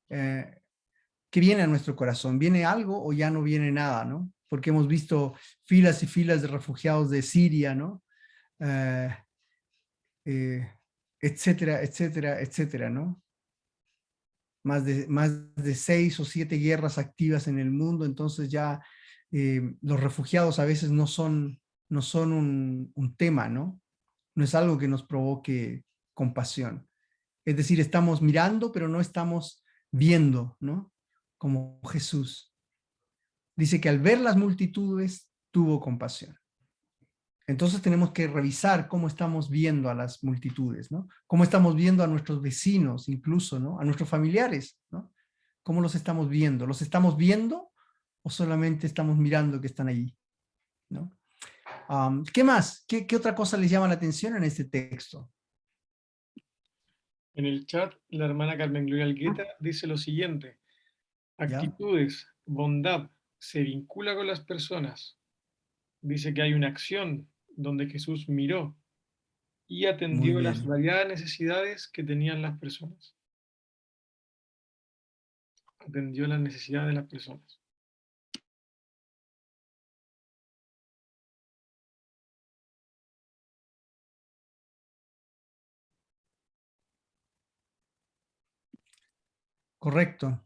¿Qué viene a nuestro corazón? ¿Viene algo o ya no viene nada, ¿no? Porque hemos visto filas y filas de refugiados de Siria, ¿no? Eh, etcétera, etcétera, etcétera, ¿no? Más de 6 o 7 guerras activas en el mundo, entonces ya los refugiados a veces no son un tema, ¿no? No es algo que nos provoque compasión. Es decir, estamos mirando, pero no estamos viendo, ¿no? Como Jesús. Dice que al ver las multitudes, tuvo compasión. Entonces tenemos que revisar cómo estamos viendo a las multitudes, ¿no? Cómo estamos viendo a nuestros vecinos, incluso, ¿no? A nuestros familiares, ¿no? ¿Cómo los estamos viendo? ¿Los estamos viendo o solamente estamos mirando que están allí, ¿no? ¿Qué más? ¿Qué otra cosa les llama la atención en este texto? En el chat, la hermana Carmen Gloria Algueta dice lo siguiente: ¿Ya? actitudes, bondad, se vincula con las personas. Dice que hay una acción donde Jesús miró y Muy atendió las bien. variadas necesidades que tenían las personas. Atendió las necesidades de las personas. Correcto.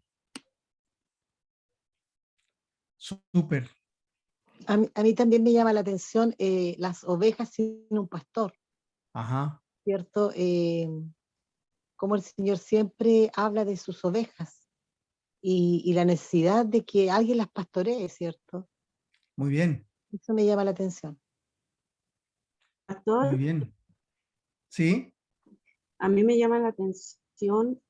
Súper. A mí también me llama la atención las ovejas sin un pastor, Ajá. ¿cierto? Como el Señor siempre habla de sus ovejas y la necesidad de que alguien las pastoree, ¿cierto? Muy bien. Eso me llama la atención. Muy Pastor, bien. ¿Sí? a mí me llama la atención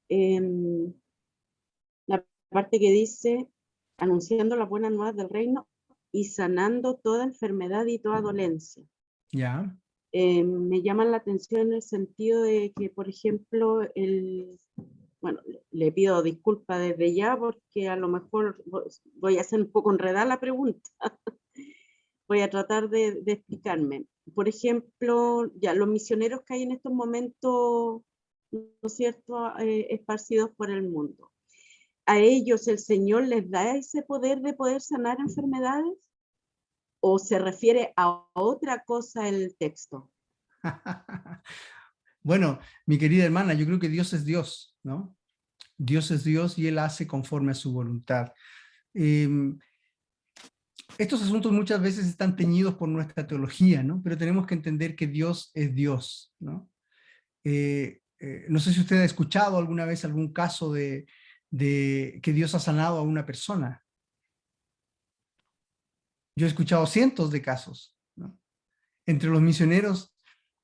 la parte que dice, anunciando las buenas nuevas del reino y sanando toda enfermedad y toda dolencia. Ya. Me llaman la atención en el sentido de que, por ejemplo, bueno, le pido disculpas desde ya porque a lo mejor voy a hacer un poco enredada la pregunta. Voy a tratar de explicarme. Por ejemplo, ya los misioneros que hay en estos momentos, ¿no es cierto?, esparcidos por el mundo. ¿A ellos el Señor les da ese poder de poder sanar enfermedades? ¿O se refiere a otra cosa el texto? Bueno, mi querida hermana, yo creo que Dios es Dios, ¿no? Dios es Dios y Él hace conforme a su voluntad. Estos asuntos muchas veces están teñidos por nuestra teología, ¿no? Pero tenemos que entender que Dios es Dios, ¿no? No sé si usted ha escuchado alguna vez algún caso de que Dios ha sanado a una persona. Yo he escuchado cientos de casos, ¿no? Entre los misioneros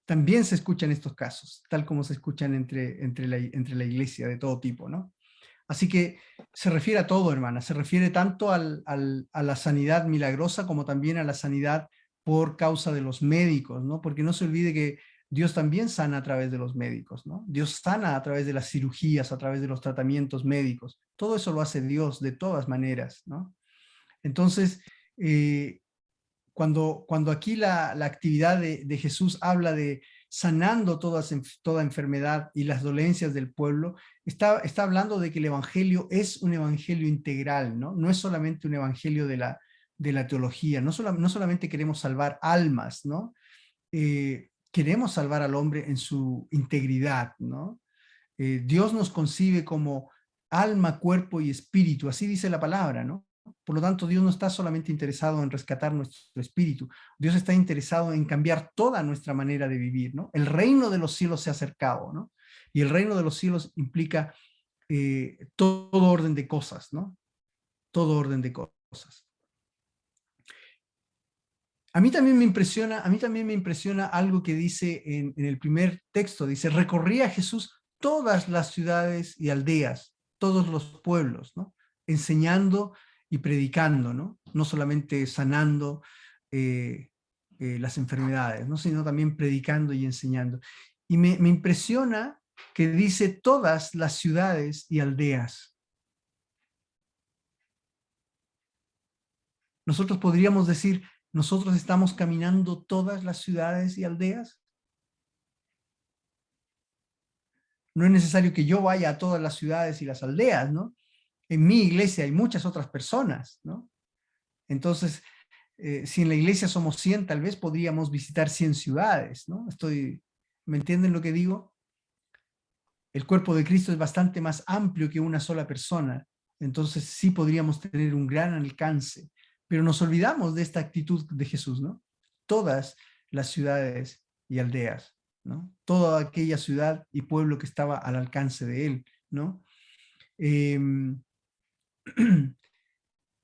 también se escuchan estos casos, tal como se escuchan entre la iglesia de todo tipo, ¿no? Así que se refiere a todo, hermana, se refiere tanto a la sanidad milagrosa como también a la sanidad por causa de los médicos, ¿no? Porque no se olvide que Dios también sana a través de los médicos, ¿no? Dios sana a través de las cirugías, a través de los tratamientos médicos. Todo eso lo hace Dios de todas maneras, ¿no? Entonces, cuando aquí la actividad de Jesús habla de sanando toda enfermedad y las dolencias del pueblo, está hablando de que el evangelio es un evangelio integral, ¿no? No es solamente un evangelio de la teología, no solamente queremos salvar almas, ¿no? Queremos salvar al hombre en su integridad, ¿no? Dios nos concibe como alma, cuerpo y espíritu, así dice la palabra, ¿no? ¿no? Por lo tanto, Dios no está solamente interesado en rescatar nuestro espíritu, Dios está interesado en cambiar toda nuestra manera de vivir, ¿no? El reino de los cielos se ha acercado, ¿no? Y el reino de los cielos implica todo orden de cosas, ¿no? Todo orden de cosas. A mí también me impresiona algo que dice en el primer texto, dice, recorría Jesús todas las ciudades y aldeas, todos los pueblos, ¿no? Enseñando y predicando, ¿no? No solamente sanando las enfermedades, ¿no? Sino también predicando y enseñando. Y me impresiona que dice todas las ciudades y aldeas. Nosotros podríamos decir, ¿nosotros estamos caminando todas las ciudades y aldeas? No es necesario que yo vaya a todas las ciudades y las aldeas, ¿no? En mi iglesia hay muchas otras personas, ¿no? Entonces, si en la iglesia somos 100, tal vez podríamos visitar 100 ciudades, ¿no? ¿Me entienden lo que digo? El cuerpo de Cristo es bastante más amplio que una sola persona, entonces sí podríamos tener un gran alcance, pero nos olvidamos de esta actitud de Jesús, ¿no? Todas las ciudades y aldeas, ¿no? Toda aquella ciudad y pueblo que estaba al alcance de él, ¿no?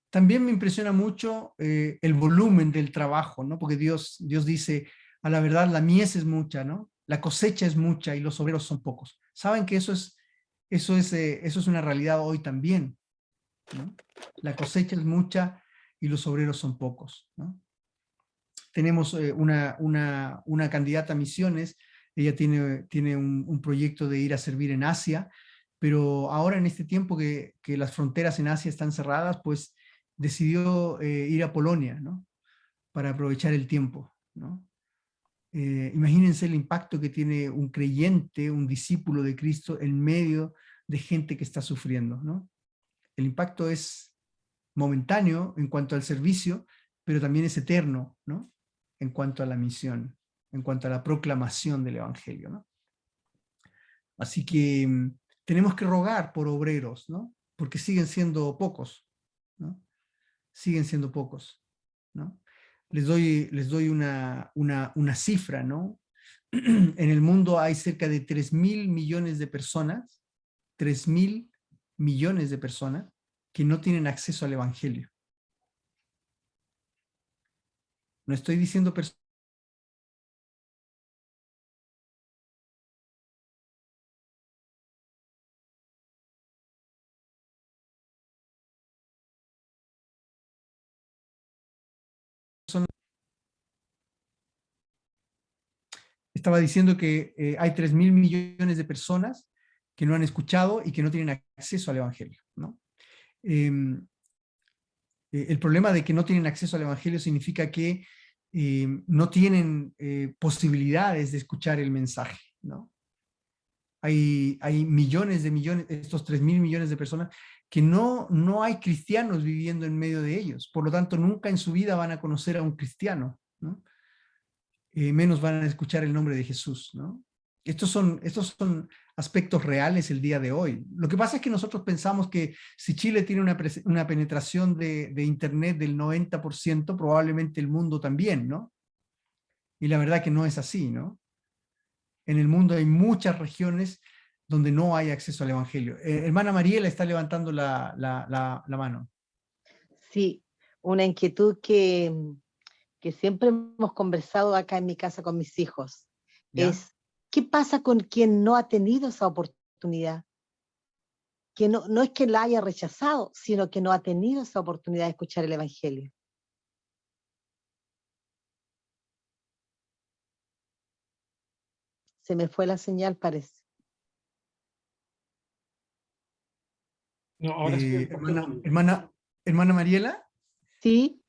También me impresiona mucho el volumen del trabajo, ¿no? Porque Dios dice, a la verdad la mies es mucha, ¿no? La cosecha es mucha y los obreros son pocos. ¿Saben que eso es una realidad hoy también, ¿no? La cosecha es mucha y los obreros son pocos, ¿no? Tenemos una candidata a misiones, ella tiene un proyecto de ir a servir en Asia, pero ahora en este tiempo que las fronteras en Asia están cerradas, pues decidió ir a Polonia, ¿no? Para aprovechar el tiempo, ¿no? Imagínense el impacto que tiene un creyente, un discípulo de Cristo en medio de gente que está sufriendo, ¿no? El impacto es momentáneo en cuanto al servicio, pero también es eterno, ¿no? En cuanto a la misión, en cuanto a la proclamación del evangelio, ¿no? Así que tenemos que rogar por obreros, ¿no? Porque siguen siendo pocos, ¿no? Siguen siendo pocos, ¿no? Les doy una cifra, ¿no? En el mundo hay cerca de 3.000 millones de personas, 3.000 millones de personas que no tienen acceso al evangelio. No estoy diciendo personas estaba diciendo que hay 3.000 millones de personas que no han escuchado y que no tienen acceso al evangelio, ¿no? El problema de que no tienen acceso al evangelio significa que no tienen posibilidades de escuchar el mensaje, ¿no? Hay millones de millones, estos 3.000 millones de personas, que no hay cristianos viviendo en medio de ellos. Por lo tanto, nunca en su vida van a conocer a un cristiano, ¿no? Menos van a escuchar el nombre de Jesús, ¿no? Estos son aspectos reales el día de hoy. Lo que pasa es que nosotros pensamos que si Chile tiene una penetración de Internet del 90%, probablemente el mundo también, ¿no? Y la verdad que no es así, ¿no? En el mundo hay muchas regiones donde no hay acceso al evangelio. Hermana Mariela está levantando la mano. Sí, una inquietud que siempre hemos conversado acá en mi casa con mis hijos, ¿Ya? es ¿qué pasa con quien no ha tenido esa oportunidad? Que no es que la haya rechazado, sino que no ha tenido esa oportunidad de escuchar el evangelio. Se me fue la señal, parece. No, ahora sí. Hermana Mariela, Sí,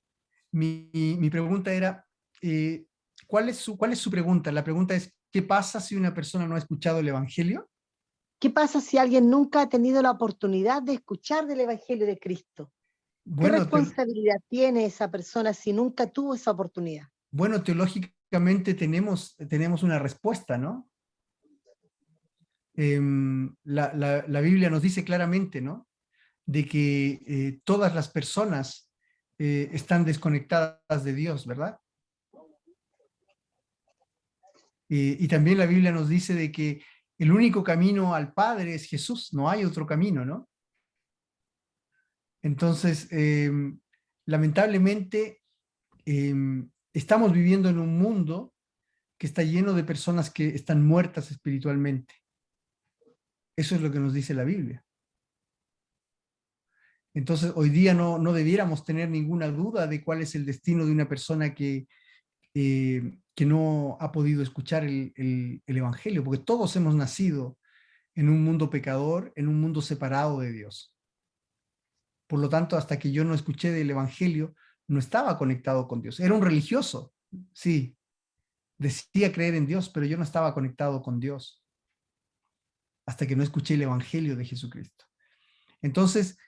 mi pregunta era, ¿cuál es su pregunta? La pregunta es, ¿qué pasa si una persona no ha escuchado el evangelio? ¿qué pasa si alguien nunca ha tenido la oportunidad de escuchar del evangelio de Cristo? ¿Qué Bueno, responsabilidad tiene esa persona si nunca tuvo esa oportunidad? bueno, teológicamente tenemos una respuesta, ¿no? La Biblia nos dice claramente, ¿no? de que todas las personas están desconectadas de Dios, ¿verdad? Y también la Biblia nos dice de que el único camino al Padre es Jesús, no hay otro camino, ¿no? Entonces, lamentablemente, estamos viviendo en un mundo que está lleno de personas que están muertas espiritualmente. Eso es lo que nos dice la Biblia. Entonces, hoy día no debiéramos tener ninguna duda de cuál es el destino de una persona que no ha podido escuchar el Evangelio, porque todos hemos nacido en un mundo pecador, en un mundo separado de Dios. Por lo tanto, hasta que yo no escuché del Evangelio, no estaba conectado con Dios. Era un religioso, sí, decía creer en Dios, pero yo no estaba conectado con Dios hasta que no escuché el Evangelio de Jesucristo. Entonces,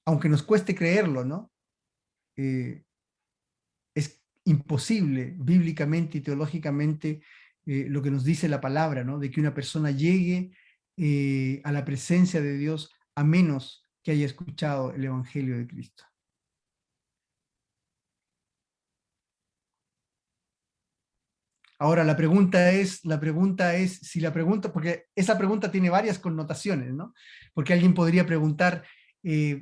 aunque nos cueste creerlo, ¿no? Es imposible bíblicamente y teológicamente lo que nos dice la palabra, ¿no? De que una persona llegue a la presencia de Dios a menos que haya escuchado el Evangelio de Cristo. Ahora, la pregunta es si la pregunta, porque esa pregunta tiene varias connotaciones, ¿no? Porque alguien podría preguntar,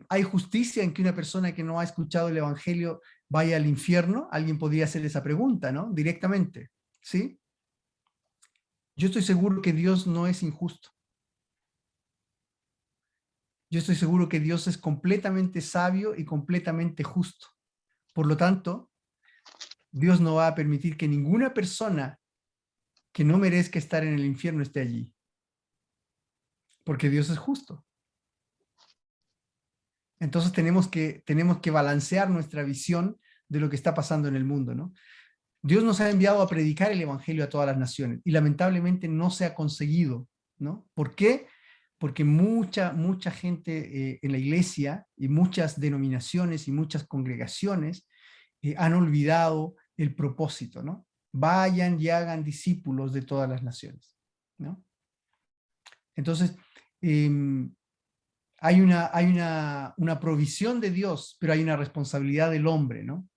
¿hay justicia en que una persona que no ha escuchado el Evangelio vaya al infierno? Alguien podría hacer esa pregunta, ¿no? Directamente, ¿sí? Yo estoy seguro que Dios no es injusto. Yo estoy seguro que Dios es completamente sabio y completamente justo. Por lo tanto, Dios no va a permitir que ninguna persona que no merezca estar en el infierno esté allí. Porque Dios es justo. Entonces tenemos que balancear nuestra visión de lo que está pasando en el mundo, ¿no? Dios nos ha enviado a predicar el Evangelio a todas las naciones y lamentablemente no se ha conseguido, ¿no? ¿Por qué? Porque mucha gente en la iglesia y muchas denominaciones y muchas congregaciones han olvidado el propósito, ¿no? Vayan y hagan discípulos de todas las naciones, ¿no? Entonces, hay una provisión de Dios, pero hay una responsabilidad del hombre, ¿no?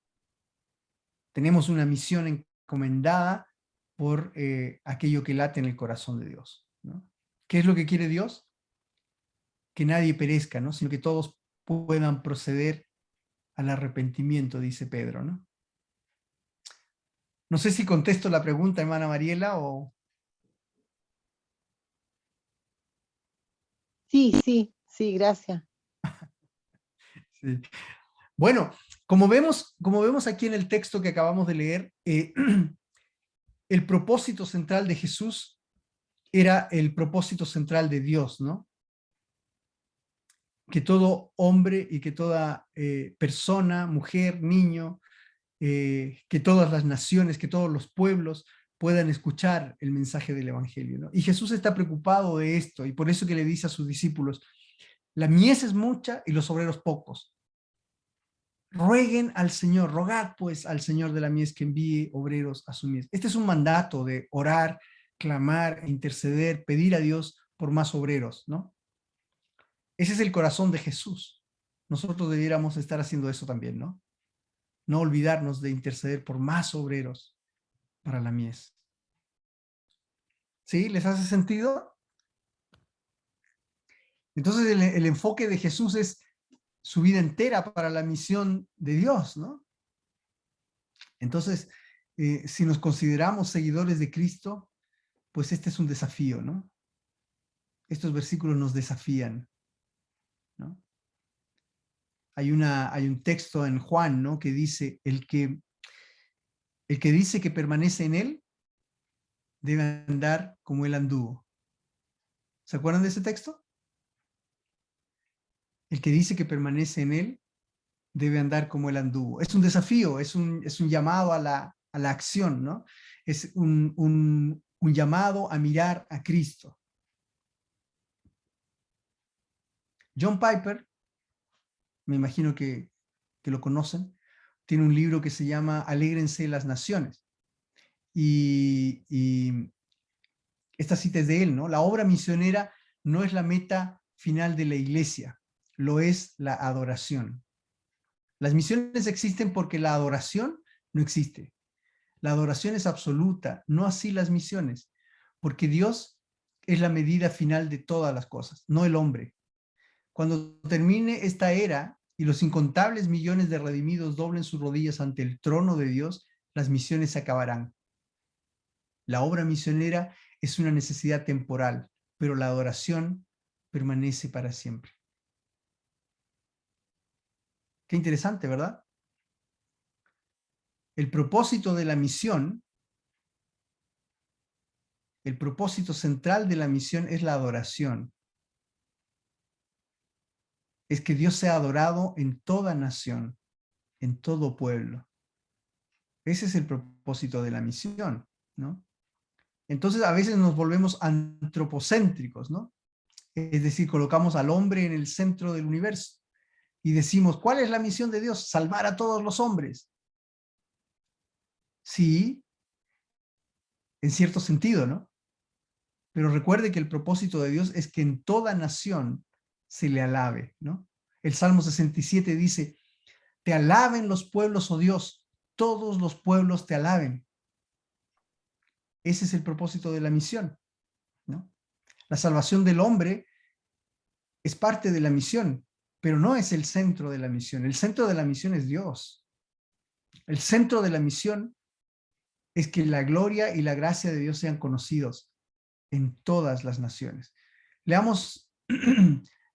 Tenemos una misión encomendada por aquello que late en el corazón de Dios, ¿no? ¿Qué es lo que quiere Dios? Que nadie perezca, ¿no? Sino que todos puedan proceder al arrepentimiento, dice Pedro, ¿no? No sé si contesto la pregunta, hermana Mariela, o... Sí, gracias. Sí. Bueno, como vemos aquí en el texto que acabamos de leer, el propósito central de Jesús era el propósito central de Dios, ¿no? Que todo hombre y que toda persona, mujer, niño, que todas las naciones, que todos los pueblos puedan escuchar el mensaje del Evangelio, ¿no? Y Jesús está preocupado de esto, y por eso que le dice a sus discípulos, la mies es mucha y los obreros pocos. Rueguen al Señor, rogad pues al Señor de la mies que envíe obreros a su mies. Este es un mandato de orar, clamar, interceder, pedir a Dios por más obreros, ¿no? Ese es el corazón de Jesús. Nosotros debiéramos estar haciendo eso también, ¿no? No olvidarnos de interceder por más obreros para la mies. ¿Sí? ¿Les hace sentido? Entonces el enfoque de Jesús es su vida entera para la misión de Dios, ¿no? Entonces, si nos consideramos seguidores de Cristo, pues este es un desafío, ¿no? Estos versículos nos desafían, ¿no? Hay un texto en Juan, ¿no? Que dice, el que dice que permanece en él, debe andar como él anduvo. ¿Se acuerdan de ese texto? El que dice que permanece en él, debe andar como él anduvo. Es un desafío, es un llamado a la acción, ¿no? Es un llamado a mirar a Cristo. John Piper, me imagino que lo conocen, tiene un libro que se llama Alégrense las naciones. Y esta cita es de él, ¿no? La obra misionera no es la meta final de la iglesia, lo es la adoración. Las misiones existen porque la adoración no existe. La adoración es absoluta, no así las misiones, porque Dios es la medida final de todas las cosas, no el hombre. Cuando termine esta era y los incontables millones de redimidos doblen sus rodillas ante el trono de Dios, las misiones se acabarán. La obra misionera es una necesidad temporal, pero la adoración permanece para siempre. Qué interesante, ¿verdad? El propósito de la misión, el propósito central de la misión es la adoración. Es que Dios sea adorado en toda nación, en todo pueblo. Ese es el propósito de la misión, ¿no? Entonces a veces nos volvemos antropocéntricos, ¿no? Es decir, colocamos al hombre en el centro del universo y decimos, ¿cuál es la misión de Dios? Salvar a todos los hombres. Sí, en cierto sentido, ¿no? Pero recuerde que el propósito de Dios es que en toda nación se le alabe, ¿no? El Salmo 67 dice, te alaben los pueblos, oh Dios, todos los pueblos te alaben. Ese es el propósito de la misión, ¿no? La salvación del hombre es parte de la misión, pero no es el centro de la misión. El centro de la misión es Dios. El centro de la misión es que la gloria y la gracia de Dios sean conocidos en todas las naciones. Leamos,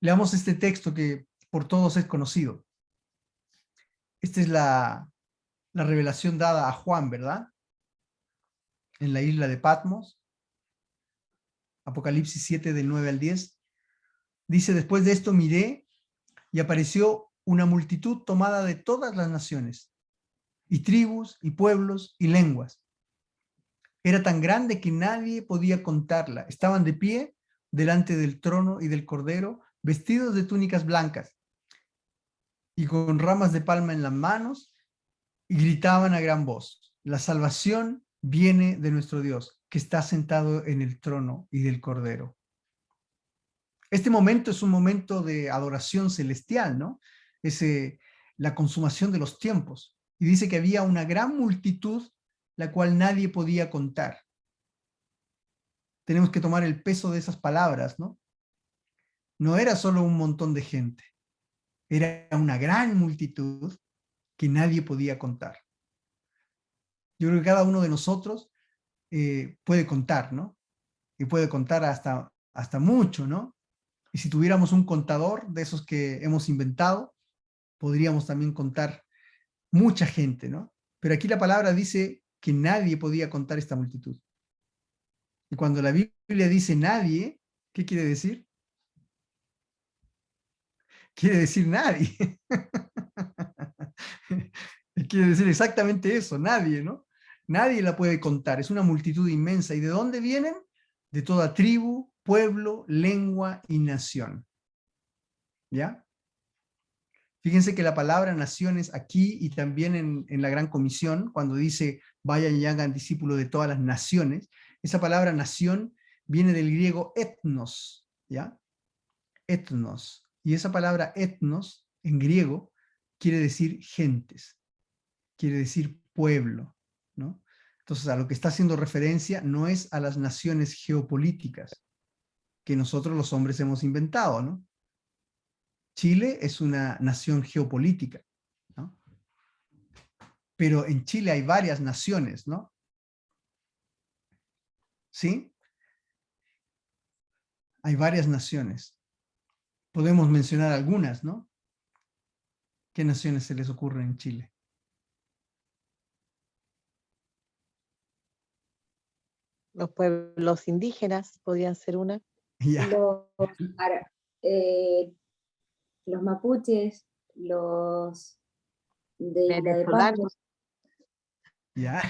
leamos este texto que por todos es conocido. Esta es la revelación dada a Juan, ¿verdad? En la isla de Patmos. Apocalipsis 7 del 9 al 10. Dice, después de esto miré y apareció una multitud tomada de todas las naciones, y tribus, y pueblos, y lenguas. Era tan grande que nadie podía contarla. Estaban de pie delante del trono y del Cordero, vestidos de túnicas blancas, y con ramas de palma en las manos, y gritaban a gran voz, la salvación viene de nuestro Dios, que está sentado en el trono y del Cordero. Este momento es un momento de adoración celestial, ¿no? Es la consumación de los tiempos. Y dice que había una gran multitud, la cual nadie podía contar. Tenemos que tomar el peso de esas palabras, ¿no? No era solo un montón de gente, era una gran multitud que nadie podía contar. Yo creo que cada uno de nosotros puede contar, ¿no? Y puede contar hasta mucho, ¿no? Y si tuviéramos un contador de esos que hemos inventado, podríamos también contar mucha gente, ¿no? Pero aquí la palabra dice que nadie podía contar esta multitud. Y cuando la Biblia dice nadie, ¿qué quiere decir? Quiere decir nadie. Quiere decir exactamente eso, nadie, ¿no? Nadie la puede contar, es una multitud inmensa. ¿Y de dónde vienen? De toda tribu, pueblo, lengua y nación. ¿Ya? Fíjense que la palabra naciones aquí y también en la Gran Comisión, cuando dice vayan y hagan discípulos de todas las naciones, esa palabra nación viene del griego etnos, ¿ya? Etnos. Y esa palabra etnos en griego quiere decir gentes, quiere decir pueblo, ¿no? Entonces a lo que está haciendo referencia no es a las naciones geopolíticas que nosotros los hombres hemos inventado, ¿no? Chile es una nación geopolítica, ¿no? Pero en Chile hay varias naciones, ¿no? ¿Sí? Hay varias naciones. Podemos mencionar algunas, ¿no? ¿Qué naciones se les ocurre en Chile? Los pueblos indígenas podrían ser una. Ya. Los mapuches, los de Isla de Venezolanos, Ya.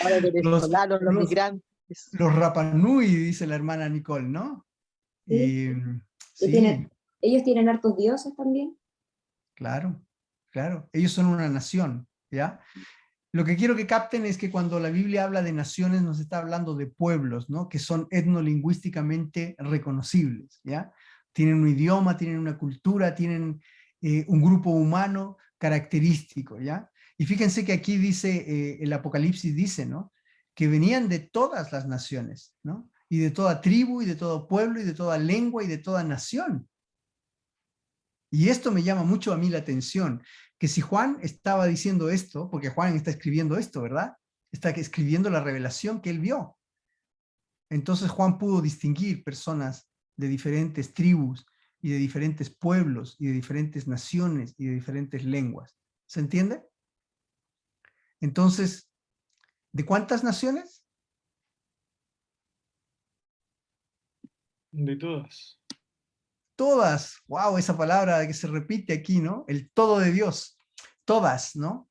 ahora venezolanos, los migrantes. Los Rapa Nui, dice la hermana Nicole, ¿no? Sí. Sí, Ellos tienen hartos dioses también. claro, claro. Ellos son una nación, ¿ya? Lo que quiero que capten es que cuando la Biblia habla de naciones nos está hablando de pueblos, ¿no? Que son etnolingüísticamente reconocibles, ¿ya? tienen un idioma, tienen una cultura, tienen un grupo humano característico, ¿ya? Y fíjense que aquí dice, el Apocalipsis dice, ¿no? Que venían de todas las naciones, ¿no? Y de toda tribu, y de todo pueblo, y de toda lengua, y de toda nación. Y esto me llama mucho a mí la atención, que si Juan estaba diciendo esto, porque Juan está escribiendo esto, ¿verdad? Está escribiendo la revelación que él vio. Entonces Juan pudo distinguir personas de diferentes tribus y de diferentes pueblos y de diferentes naciones y de diferentes lenguas. ¿Se entiende? Entonces, ¿de cuántas naciones? De todas. Todas. Wow, esa palabra que se repite aquí, ¿no? El todo de Dios. Todas, ¿no?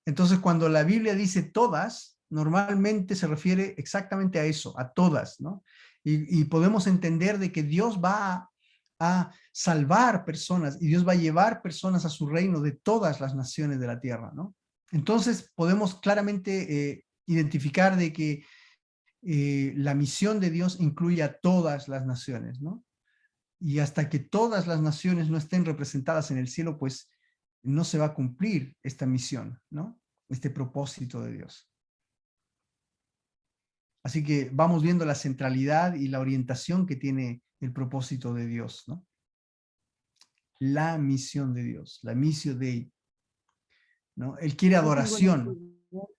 Entonces, cuando la Biblia dice todas, normalmente se refiere exactamente a eso, a todas, ¿no? Y podemos entender de que Dios va a salvar personas y Dios va a llevar personas a su reino de todas las naciones de la tierra, ¿no? Entonces, podemos claramente identificar de que la misión de Dios incluye a todas las naciones, ¿no? Y hasta que todas las naciones no estén representadas en el cielo, pues no se va a cumplir esta misión, ¿no? Este propósito de Dios. Así que vamos viendo la centralidad y la orientación que tiene el propósito de Dios, ¿no? La misión de Dios, la misión Dei, ¿no? Él quiere Yo tengo una adoración, pregunta.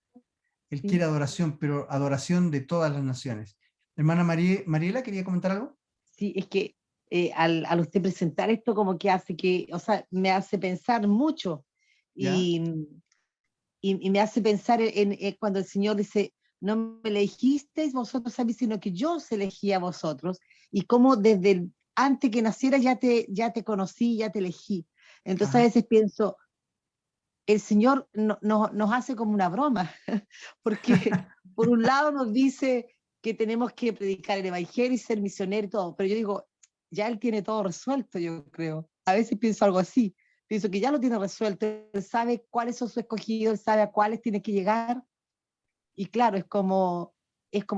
Él Sí. quiere adoración, pero adoración de todas las naciones. Hermana Mariela, ¿quería comentar algo? Sí, es que al usted presentar esto como que hace que, o sea, me hace pensar mucho ¿Ya? y me hace pensar en cuando el Señor dice, no me elegisteis vosotros a mí, sino que yo os elegí a vosotros, y como antes que naciera ya te conocí, ya te elegí. Entonces a Ajá. veces pienso, el Señor nos hace como una broma, porque por un lado nos dice que tenemos que predicar el Evangelio y ser misioneros y todo, pero yo digo, ya Él tiene todo resuelto, yo creo. A veces pienso algo así, pienso que ya lo tiene resuelto, Él sabe cuáles son sus escogidos, Él sabe a cuáles tiene que llegar, y claro, es como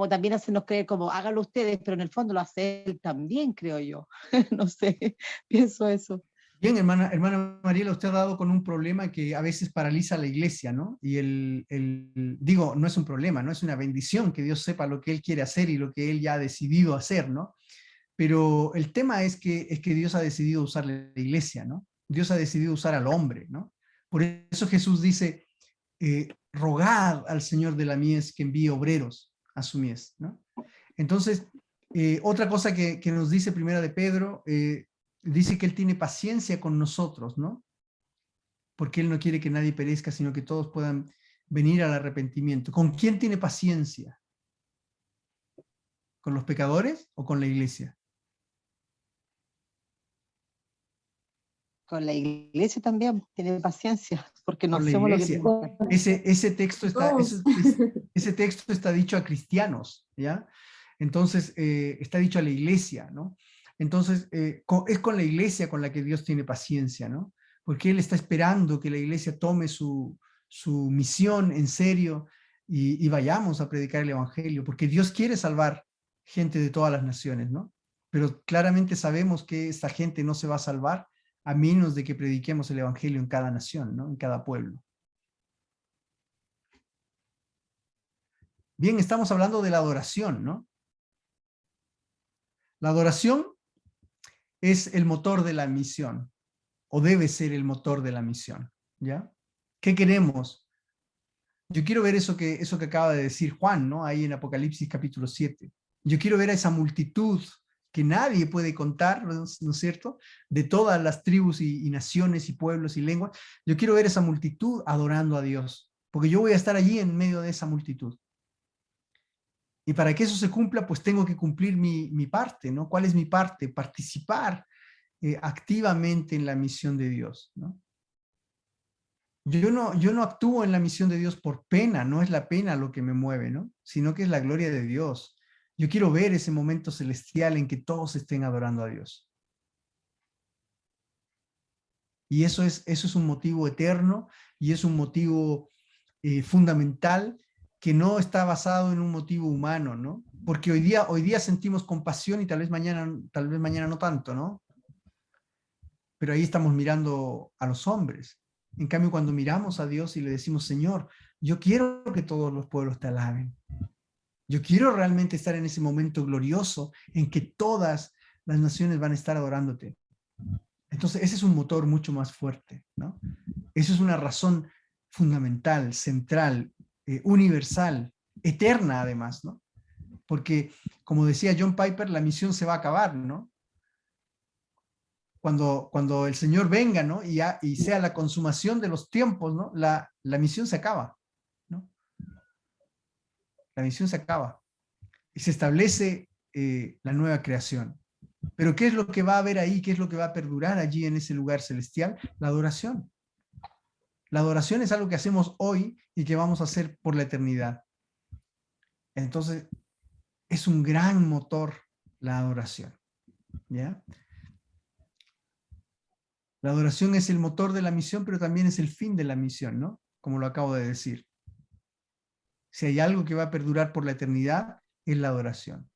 también hacernos creer como háganlo ustedes, pero en el fondo lo hace Él también, creo yo. No sé, pienso eso. Bien, hermana Mariela, usted ha dado con un problema que a veces paraliza a la iglesia, ¿no? Y digo, no es un problema, ¿no? Es una bendición que Dios sepa lo que Él quiere hacer y lo que Él ya ha decidido hacer, ¿no? Pero el tema es que Dios ha decidido usar la iglesia, ¿no? Dios ha decidido usar al hombre, ¿no? Por eso Jesús dice, rogad al Señor de la mies que envíe obreros a su mies, ¿no? Entonces, otra cosa que nos dice Primera de Pedro, dice que Él tiene paciencia con nosotros, ¿no? Porque Él no quiere que nadie perezca, sino que todos puedan venir al arrepentimiento. ¿Con quién tiene paciencia? ¿Con los pecadores o con la iglesia? Con la iglesia también tiene paciencia, porque no Con la hacemos lo que iglesia. tenemos que hacer. Todos. Ese texto está dicho a cristianos, ¿ya? Entonces, está dicho a la iglesia, ¿no? Entonces, es con la iglesia con la que Dios tiene paciencia, ¿no? Porque Él está esperando que la iglesia tome su misión en serio y vayamos a predicar el evangelio, porque Dios quiere salvar gente de todas las naciones, ¿no? Pero claramente sabemos que esta gente no se va a salvar a menos de que prediquemos el evangelio en cada nación, ¿no? En cada pueblo. Bien, estamos hablando de la adoración, ¿no? La adoración es el motor de la misión, o debe ser el motor de la misión, ¿ya? ¿Qué queremos? Yo quiero ver eso que acaba de decir Juan, ¿no? Ahí en Apocalipsis capítulo 7. Yo quiero ver a esa multitud que nadie puede contar, ¿no es cierto? De todas las tribus y naciones y pueblos y lenguas. Yo quiero ver esa multitud adorando a Dios, porque yo voy a estar allí en medio de esa multitud. Y para que eso se cumpla, pues tengo que cumplir mi parte, ¿no? ¿Cuál es mi parte? Participar activamente en la misión de Dios, ¿no? Yo no actúo en la misión de Dios por pena, no es la pena lo que me mueve, ¿no? Sino que es la gloria de Dios. Yo quiero ver ese momento celestial en que todos estén adorando a Dios. Y eso es un motivo eterno y es un motivo fundamental que no está basado en un motivo humano, ¿no? Porque hoy día sentimos compasión y tal vez mañana no tanto, ¿no? pero ahí estamos mirando a los hombres. En cambio, cuando miramos a Dios y le decimos, Señor, yo quiero que todos los pueblos te alaben. Yo quiero realmente estar en ese momento glorioso en que todas las naciones van a estar adorándote. Entonces, ese es un motor mucho más fuerte, ¿no? Eso es una razón fundamental, central, universal, eterna además, ¿no? Porque, como decía John Piper, la misión se va a acabar, ¿no? Cuando el Señor venga, ¿no? Y sea la consumación de los tiempos, ¿no? La misión se acaba, ¿no? La misión se acaba. Y se establece la nueva creación. Pero ¿qué es lo que va a haber ahí? ¿Qué es lo que va a perdurar allí en ese lugar celestial? La adoración. La adoración es algo que hacemos hoy y que vamos a hacer por la eternidad. Entonces, es un gran motor la adoración, ¿ya? La adoración es el motor de la misión, pero también es el fin de la misión, ¿no? Como lo acabo de decir. Si hay algo que va a perdurar por la eternidad, es la adoración.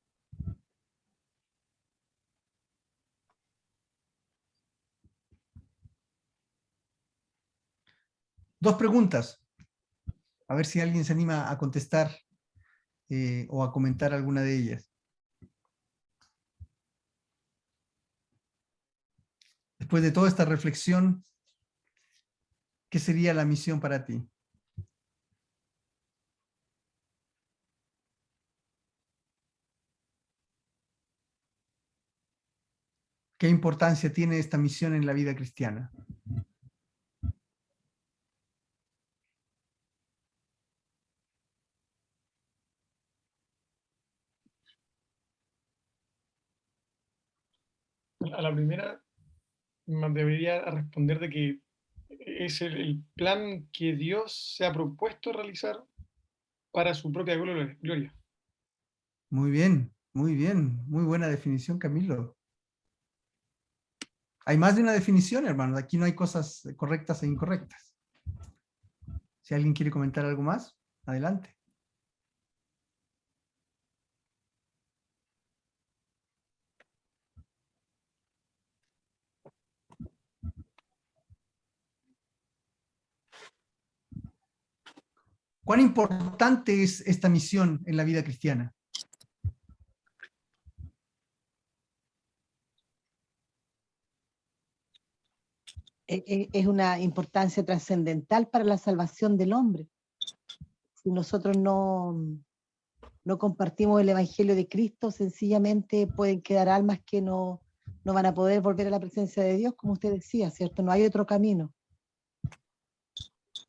Dos preguntas. A ver si alguien se anima a contestar o a comentar alguna de ellas. Después de toda esta reflexión, ¿qué sería la misión para ti? ¿Qué importancia tiene esta misión en la vida cristiana? A la primera me debería responder de que es el plan que Dios se ha propuesto realizar para su propia gloria. Muy bien, muy bien. Muy buena definición, Camilo. Hay más de una definición, hermano. Aquí no hay cosas correctas e incorrectas. Si alguien quiere comentar algo más, adelante. ¿Cuán importante es esta misión en la vida cristiana? Es una importancia trascendental para la salvación del hombre. Si nosotros no compartimos el Evangelio de Cristo, sencillamente pueden quedar almas que no van a poder volver a la presencia de Dios, como usted decía, ¿cierto? No hay otro camino.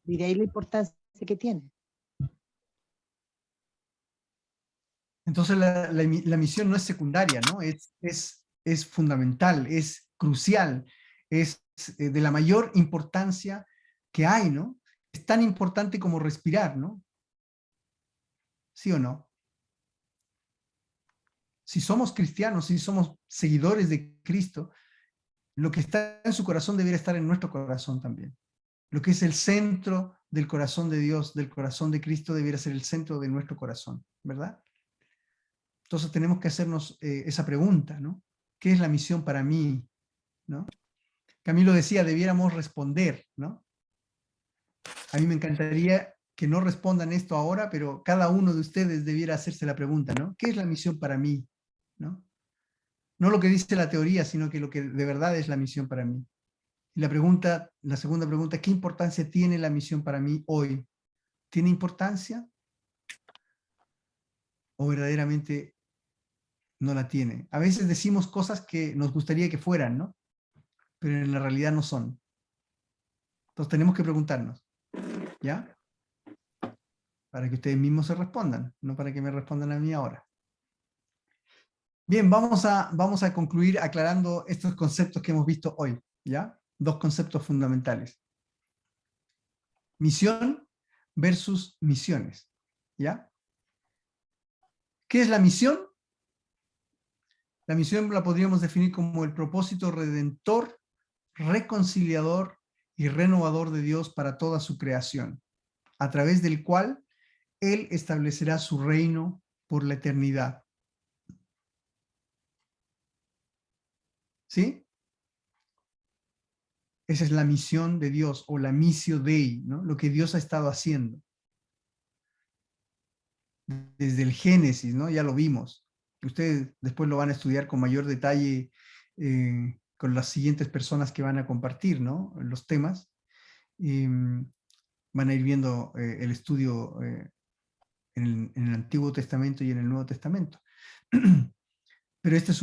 Y de ahí la importancia que tiene. Entonces la misión no es secundaria, ¿no? Es fundamental, es crucial, es de la mayor importancia que hay, ¿no? Es tan importante como respirar, ¿no? ¿Sí o no? Si somos cristianos, si somos seguidores de Cristo, lo que está en su corazón debería estar en nuestro corazón también. Lo que es el centro del corazón de Dios, del corazón de Cristo, debería ser el centro de nuestro corazón, ¿verdad? Entonces tenemos que hacernos esa pregunta, ¿no? ¿Qué es la misión para mí? ¿No? Camilo decía, debiéramos responder, ¿no? A mí me encantaría que no respondan esto ahora, pero cada uno de ustedes debiera hacerse la pregunta, ¿no? ¿Qué es la misión para mí? ¿No? No lo que dice la teoría, sino que lo que de verdad es la misión para mí. Y la segunda pregunta, ¿qué importancia tiene la misión para mí hoy? ¿Tiene importancia? ¿O verdaderamente no la tiene? A veces decimos cosas que nos gustaría que fueran, ¿no? Pero en la realidad no son. Entonces tenemos que preguntarnos, ¿ya? Para que ustedes mismos se respondan, no para que me respondan a mí ahora. Bien, vamos a concluir aclarando estos conceptos que hemos visto hoy, ¿ya? Dos conceptos fundamentales. Misión versus misiones, ¿ya? ¿Qué es la misión? La misión la podríamos definir como el propósito redentor, reconciliador y renovador de Dios para toda su creación, a través del cual Él establecerá su reino por la eternidad. ¿Sí? Esa es la misión de Dios, o la missio Dei, ¿no? Lo que Dios ha estado haciendo. Desde el Génesis, ¿no? Ya lo vimos. Ustedes después lo van a estudiar con mayor detalle con las siguientes personas que van a compartir, ¿no? Los temas. Van a ir viendo el estudio en el Antiguo Testamento y en el Nuevo Testamento. Pero este es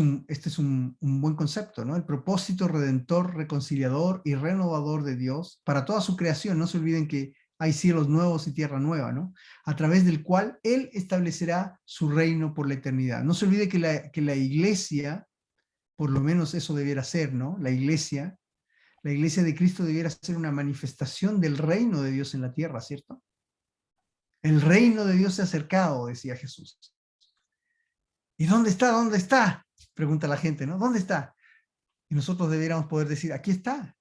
un buen concepto, ¿no? El propósito redentor, reconciliador y renovador de Dios para toda su creación. No se olviden que hay cielos nuevos y tierra nueva, ¿no? A través del cual Él establecerá su reino por la eternidad. No se olvide que la iglesia, por lo menos eso debiera ser, ¿no? La iglesia de Cristo debiera ser una manifestación del reino de Dios en la tierra, ¿cierto? El reino de Dios se ha acercado, decía Jesús. ¿Y dónde está? ¿Dónde está? Pregunta la gente, ¿no? ¿Dónde está? Y nosotros debiéramos poder decir, aquí está,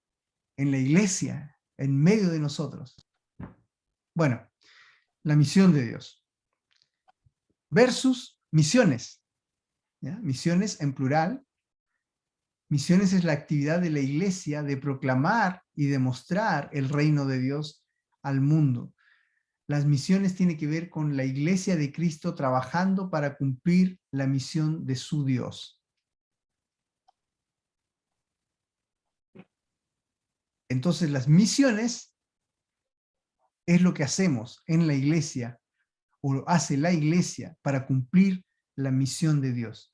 en la iglesia, en medio de nosotros. Bueno, la misión de Dios. Versus misiones. ¿Ya? Misiones en plural. Misiones es la actividad de la iglesia de proclamar y demostrar el reino de Dios al mundo. Las misiones tienen que ver con la iglesia de Cristo trabajando para cumplir la misión de su Dios. Entonces las misiones es lo que hacemos en la iglesia o hace la iglesia para cumplir la misión de Dios.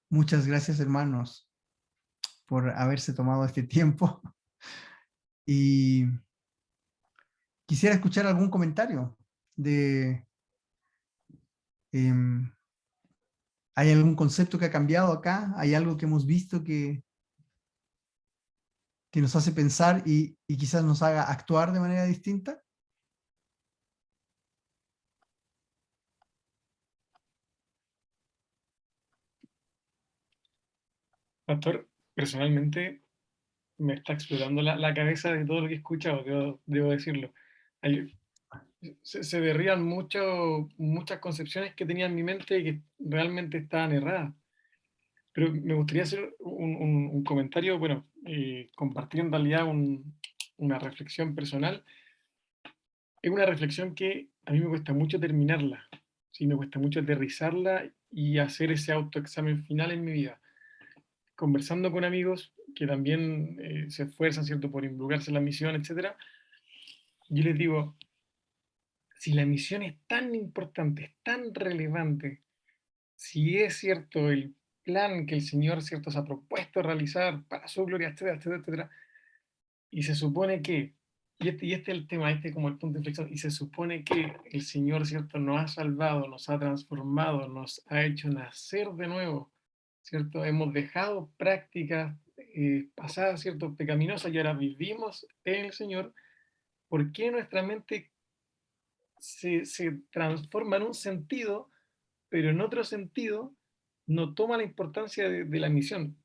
Muchas gracias, hermanos, por haberse tomado este tiempo. Y quisiera escuchar algún comentario de... ¿hay algún concepto que ha cambiado acá? ¿Hay algo que hemos visto que nos hace pensar y quizás nos haga actuar de manera distinta? Pastor, personalmente me está explotando la cabeza de todo lo que he escuchado, debo decirlo. Se derriban muchas concepciones que tenía en mi mente y que realmente estaban erradas. Pero me gustaría hacer un comentario, bueno, compartir en realidad una reflexión personal. Es una reflexión que a mí me cuesta mucho terminarla, ¿sí? Me cuesta mucho aterrizarla y hacer ese autoexamen final en mi vida. Conversando con amigos que también se esfuerzan, ¿cierto?, por involucrarse en la misión, etc., yo les digo, si la misión es tan importante, es tan relevante, si es cierto el plan que el Señor, cierto, se ha propuesto realizar para su gloria, etcétera, etcétera, etcétera, y se supone que, y este es el tema, este es como el punto de inflexión, y se supone que el Señor, cierto, nos ha salvado, nos ha transformado, nos ha hecho nacer de nuevo, cierto, hemos dejado prácticas pasadas, cierto, pecaminosas, y ahora vivimos en el Señor. ¿Por qué nuestra mente se transforma en un sentido, pero en otro sentido no toma la importancia de la misión?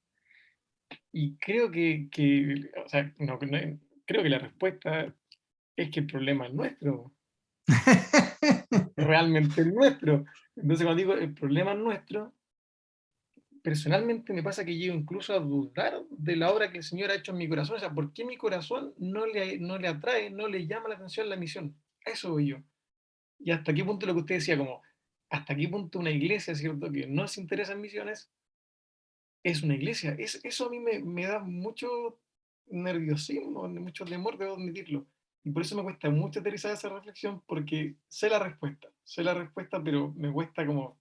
Y creo o sea, creo que la respuesta es que el problema es nuestro, realmente es nuestro. Entonces, cuando digo el problema es nuestro, personalmente me pasa que llego incluso a dudar de la obra que el Señor ha hecho en mi corazón. O sea, ¿por qué mi corazón no le atrae, no le llama la atención la misión? A eso voy yo. Y hasta qué punto lo que usted decía, como hasta qué punto una iglesia, ¿cierto?, que no se interesa en misiones, es una iglesia. Eso a mí me da mucho nerviosismo, mucho temor, debo admitirlo. Y por eso me cuesta mucho aterrizar esa reflexión, porque sé la respuesta, pero me cuesta como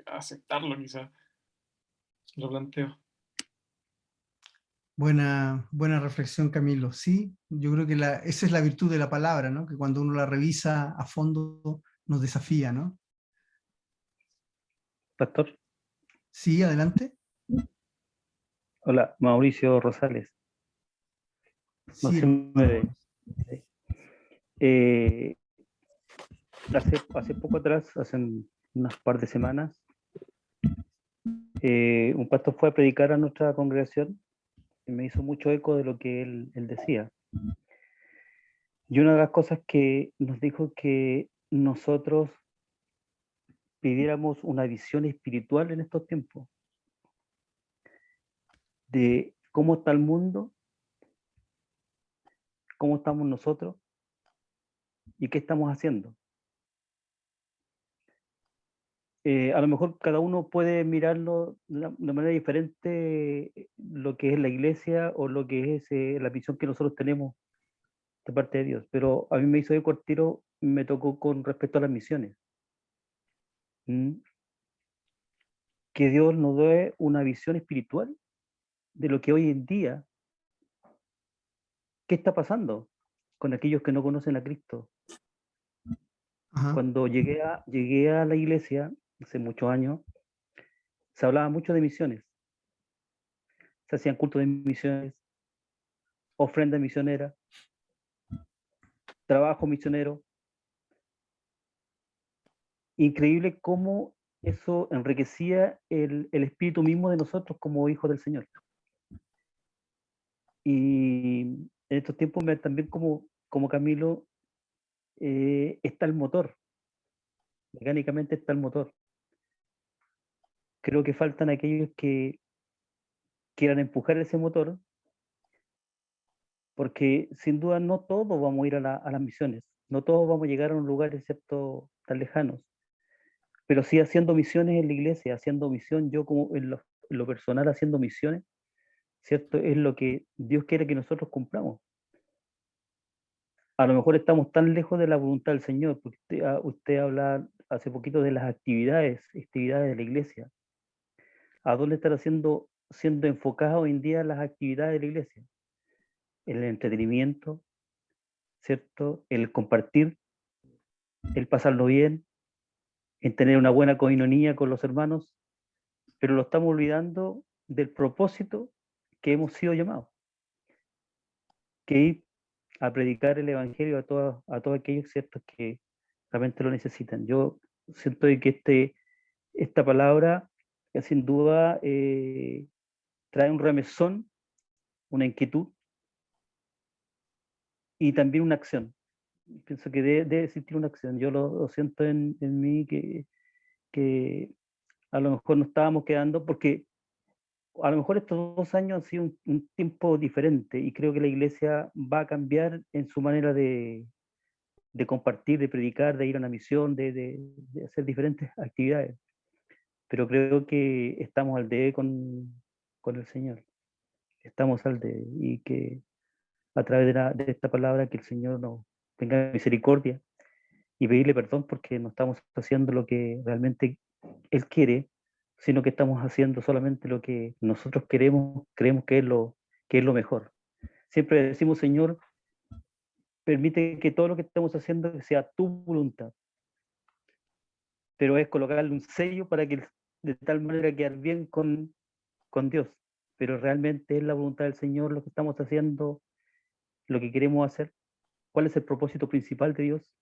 aceptarlo, quizás. Lo planteo. Buena reflexión, Camilo. Sí, yo creo que esa es la virtud de la palabra, ¿no? Que cuando uno la revisa a fondo nos desafía, ¿no? Pastor, Sí, adelante. hola, Mauricio Rosales. No Sí, sé si me ve. Sí. Hace poco atrás, hace unas par de semanas, un pastor fue a predicar a nuestra congregación y me hizo mucho eco de lo que él decía. Y una de las cosas que nos dijo que nosotros pidiéramos una visión espiritual en estos tiempos de cómo está el mundo, cómo estamos nosotros y qué estamos haciendo. A lo mejor cada uno puede mirarlo de manera diferente, lo que es la iglesia o lo que es la visión que nosotros tenemos de parte de Dios, pero a mí me hizo eco al tiro, me tocó con respecto a las misiones. Que Dios nos dé una visión espiritual de lo que hoy en día, qué está pasando con aquellos que no conocen a Cristo. Ajá. Cuando llegué a la iglesia, hace muchos años, se hablaba mucho de misiones. Se hacían cultos de misiones, ofrenda misionera, trabajo misionero. Increíble cómo eso enriquecía el espíritu mismo de nosotros como hijos del Señor. Y en estos tiempos también como Camilo, está el motor. Mecánicamente está el motor. Creo que faltan aquellos que quieran empujar ese motor, porque sin duda no todos vamos a ir a las misiones, no todos vamos a llegar a un lugar excepto tan lejanos, pero sí haciendo misiones en la iglesia, haciendo misión, yo como en lo personal haciendo misiones, ¿cierto? Es lo que Dios quiere que nosotros cumplamos. A lo mejor estamos tan lejos de la voluntad del Señor, porque usted habla hace poquito de las actividades de la iglesia. ¿A dónde están siendo enfocadas hoy en día las actividades de la iglesia? El entretenimiento, ¿cierto? El compartir, el pasarlo bien, en tener una buena coinonía con los hermanos, pero lo estamos olvidando del propósito que hemos sido llamados, que ir a predicar el evangelio a todos aquellos, ¿cierto?, que realmente lo necesitan. Yo siento que esta palabra que sin duda trae un remesón, una inquietud y también una acción. Pienso que debe existir una acción. Yo lo siento en mí que a lo mejor nos estábamos quedando, porque a lo mejor estos 2 años han sido un tiempo diferente y creo que la iglesia va a cambiar en su manera de compartir, de predicar, de ir a una misión, de hacer diferentes actividades. Pero creo que estamos al debe con el Señor. Estamos al debe y que a través de esta palabra que el Señor nos tenga misericordia y pedirle perdón porque no estamos haciendo lo que realmente Él quiere, sino que estamos haciendo solamente lo que nosotros creemos que es lo mejor. Siempre decimos, Señor, permite que todo lo que estamos haciendo sea tu voluntad, pero es colocarle un sello para que de tal manera quedar bien con Dios, pero realmente es la voluntad del Señor lo que estamos haciendo, lo que queremos hacer. ¿Cuál es el propósito principal de Dios?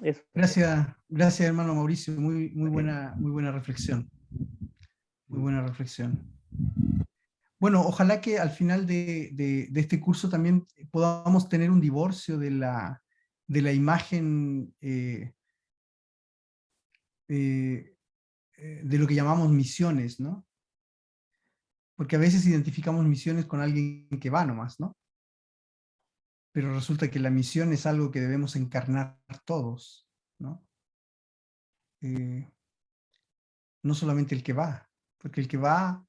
Eso. Gracias hermano Mauricio, muy buena reflexión. Muy buena reflexión. Bueno, ojalá que al final de este curso también podamos tener un divorcio de la imagen de lo que llamamos misiones, ¿no? Porque a veces identificamos misiones con alguien que va nomás, ¿no? Pero resulta que la misión es algo que debemos encarnar todos, ¿no? No solamente el que va, porque el que va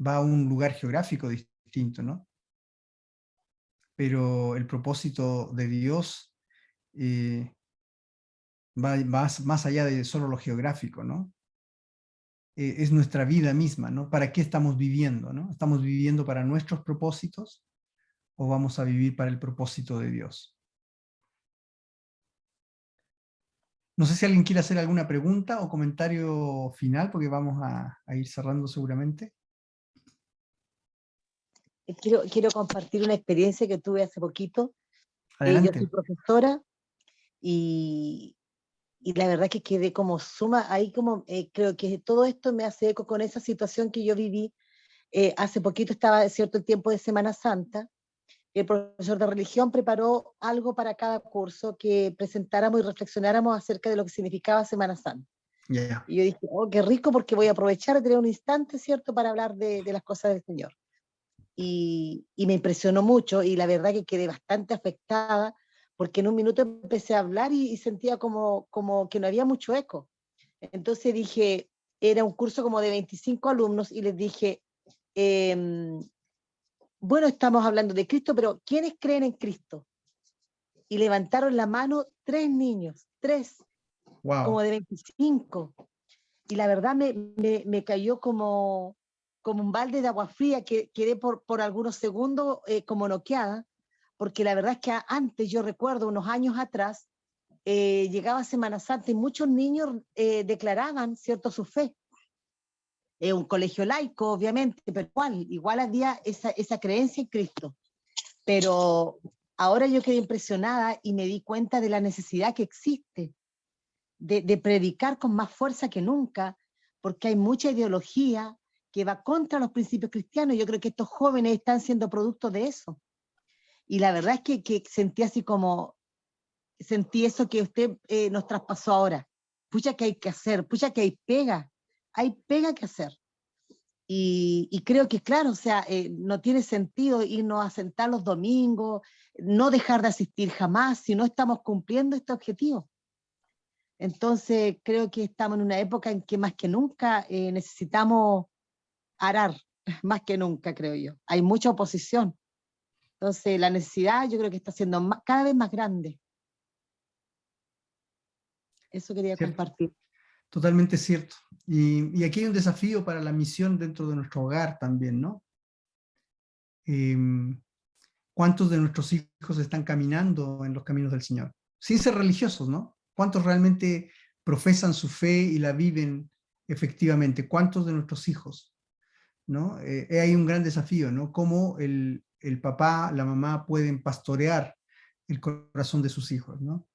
a un lugar geográfico distinto, ¿no? Pero el propósito de Dios va más allá de solo lo geográfico, ¿no? Es nuestra vida misma, ¿no? ¿Para qué estamos viviendo, ¿no? ¿Estamos viviendo para nuestros propósitos o vamos a vivir para el propósito de Dios? No sé si alguien quiere hacer alguna pregunta o comentario final, porque vamos a ir cerrando seguramente. Quiero compartir una experiencia que tuve hace poquito. Yo soy Adelante. profesora y la verdad que quedé como ahí como creo que todo esto me hace eco con esa situación que yo viví. Hace poquito estaba cierto el tiempo de Semana Santa el profesor de religión preparó algo para cada curso que presentáramos y reflexionáramos acerca de lo que significaba Semana Santa. Ya. Y yo dije, oh, qué rico, porque voy a aprovechar de tener un instante, ¿cierto?, para hablar de las cosas del Señor. Y me impresionó mucho, y la verdad que quedé bastante afectada, porque en un minuto empecé a hablar y sentía como que no había mucho eco. Entonces dije, era un curso como de 25 alumnos, y les dije, bueno, estamos hablando de Cristo, pero ¿quiénes creen en Cristo? Y levantaron la mano 3 niños, 3, Wow. como de 25. Y la verdad me cayó como un balde de agua fría, que quedé por algunos segundos como noqueada, porque la verdad es que antes, yo recuerdo unos años atrás, llegaba Semana Santa y muchos niños declaraban, ¿cierto?, su fe. Un colegio laico, obviamente, pero igual había esa creencia en Cristo. Pero ahora yo quedé impresionada y me di cuenta de la necesidad que existe de predicar con más fuerza que nunca, porque hay mucha ideología que va contra los principios cristianos. Yo creo que estos jóvenes están siendo producto de eso. Y la verdad es que sentí así como, sentí eso que usted nos traspasó ahora. Pucha que hay que hacer, pucha que hay pega que hacer. Y creo que, claro, o sea, no tiene sentido irnos a sentar los domingos, no dejar de asistir jamás, si no estamos cumpliendo este objetivo. Entonces, creo que estamos en una época en que más que nunca necesitamos arar, más que nunca, creo yo. Hay mucha oposición. Entonces, la necesidad yo creo que está siendo cada vez más grande. Eso quería Cierto. compartir. Totalmente cierto. Y aquí hay un desafío para la misión dentro de nuestro hogar también, ¿no? ¿Cuántos de nuestros hijos están caminando en los caminos del Señor? Sin ser religiosos, ¿no? ¿Cuántos realmente profesan su fe y la viven efectivamente? ¿Cuántos de nuestros hijos? ¿No? Hay un gran desafío, ¿no? Cómo el papá, la mamá pueden pastorear el corazón de sus hijos, ¿no?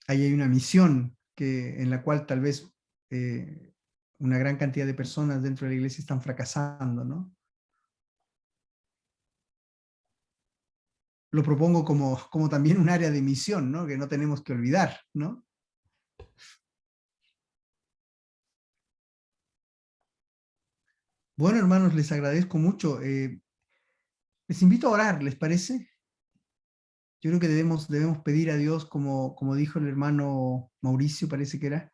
Ahí hay una misión en la cual tal vez una gran cantidad de personas dentro de la iglesia están fracasando, ¿no? Lo propongo como también un área de misión, ¿no? Que no tenemos que olvidar, ¿no? Bueno, hermanos, les agradezco mucho. Les invito a orar, ¿les parece? Yo creo que debemos pedir a Dios, como dijo el hermano Mauricio, parece que era,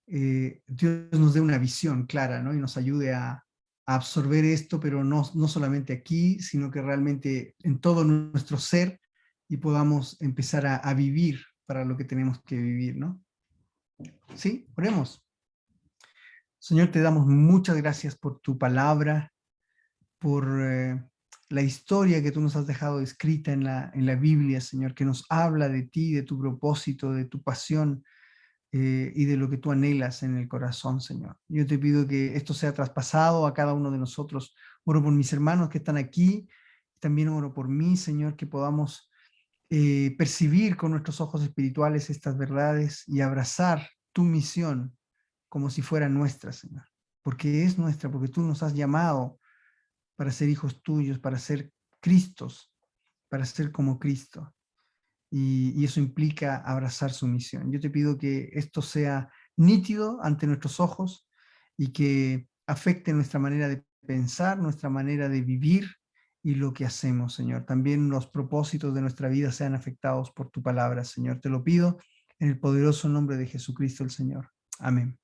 Dios nos dé una visión clara, ¿no? Y nos ayude a absorber esto, pero no solamente aquí, sino que realmente en todo nuestro ser, y podamos empezar a vivir para lo que tenemos que vivir, ¿no? Sí, oremos. Señor, te damos muchas gracias por tu palabra, por la historia que tú nos has dejado escrita en la Biblia, Señor, que nos habla de ti, de tu propósito, de tu pasión, y de lo que tú anhelas en el corazón, Señor. Yo te pido que esto sea traspasado a cada uno de nosotros. Oro por mis hermanos que están aquí, también oro por mí, Señor, que podamos percibir con nuestros ojos espirituales estas verdades y abrazar tu misión como si fuera nuestra, Señor. Porque es nuestra, porque tú nos has llamado para ser hijos tuyos, para ser Cristos, para ser como Cristo. Y eso implica abrazar su misión. Yo te pido que esto sea nítido ante nuestros ojos y que afecte nuestra manera de pensar, nuestra manera de vivir y lo que hacemos, Señor. También los propósitos de nuestra vida sean afectados por tu palabra, Señor. Te lo pido en el poderoso nombre de Jesucristo el Señor. Amén.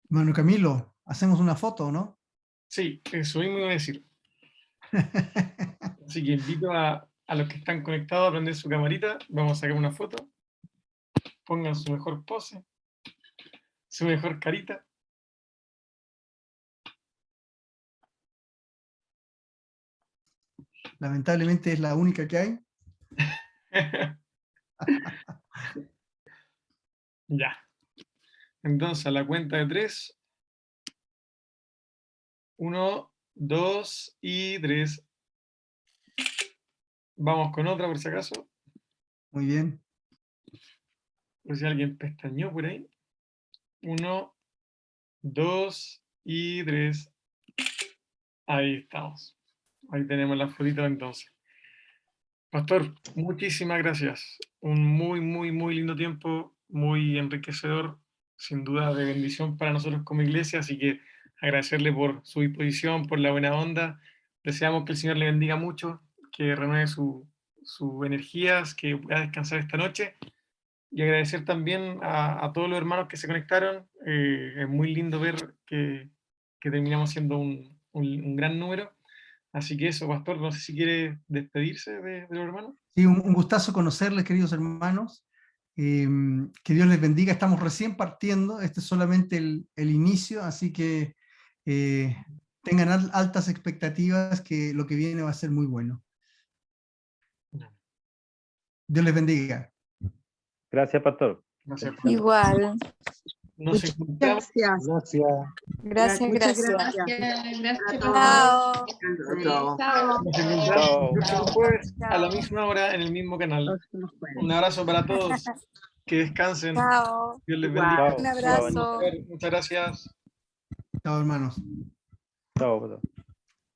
Bueno, Camilo, hacemos una foto, ¿no? Sí, eso mismo iba a decir. Así que invito a los que están conectados a prender su camarita. Vamos a sacar una foto. Pongan su mejor pose, su mejor carita. Lamentablemente es la única que hay. Ya. Entonces, a la cuenta de 3. 1, 2 y 3. Vamos con otra por si acaso. Muy bien. Por si alguien pestañeó por ahí. 1, 2 y 3. Ahí estamos. Ahí tenemos la fotito entonces. Pastor, muchísimas gracias. Un muy, muy, muy lindo tiempo, muy enriquecedor, sin duda de bendición para nosotros como iglesia, así que agradecerle por su disposición, por la buena onda. Deseamos que el Señor le bendiga mucho, que renueve sus energías, que pueda descansar esta noche. Y agradecer también a todos los hermanos que se conectaron. Es muy lindo ver que terminamos siendo un gran número. Así que eso, Pastor, no sé si quiere despedirse de los hermanos. Sí, un gustazo conocerles, queridos hermanos. Que Dios les bendiga. Estamos recién partiendo. Este es solamente el inicio, así que tengan altas expectativas, que lo que viene va a ser muy bueno. Dios les bendiga. Gracias, Pastor. Gracias, Pastor. Igual. Nos Muchas encontramos. gracias. Gracias, Muchas gracias. gracias. Chao. Nos encontramos el próximo jueves a la misma hora en el mismo canal. Un abrazo para todos. Que descansen. Chao. Dios les bendiga. Chao. Un abrazo. Muchas gracias. Chao, hermanos. Chao, Pastor.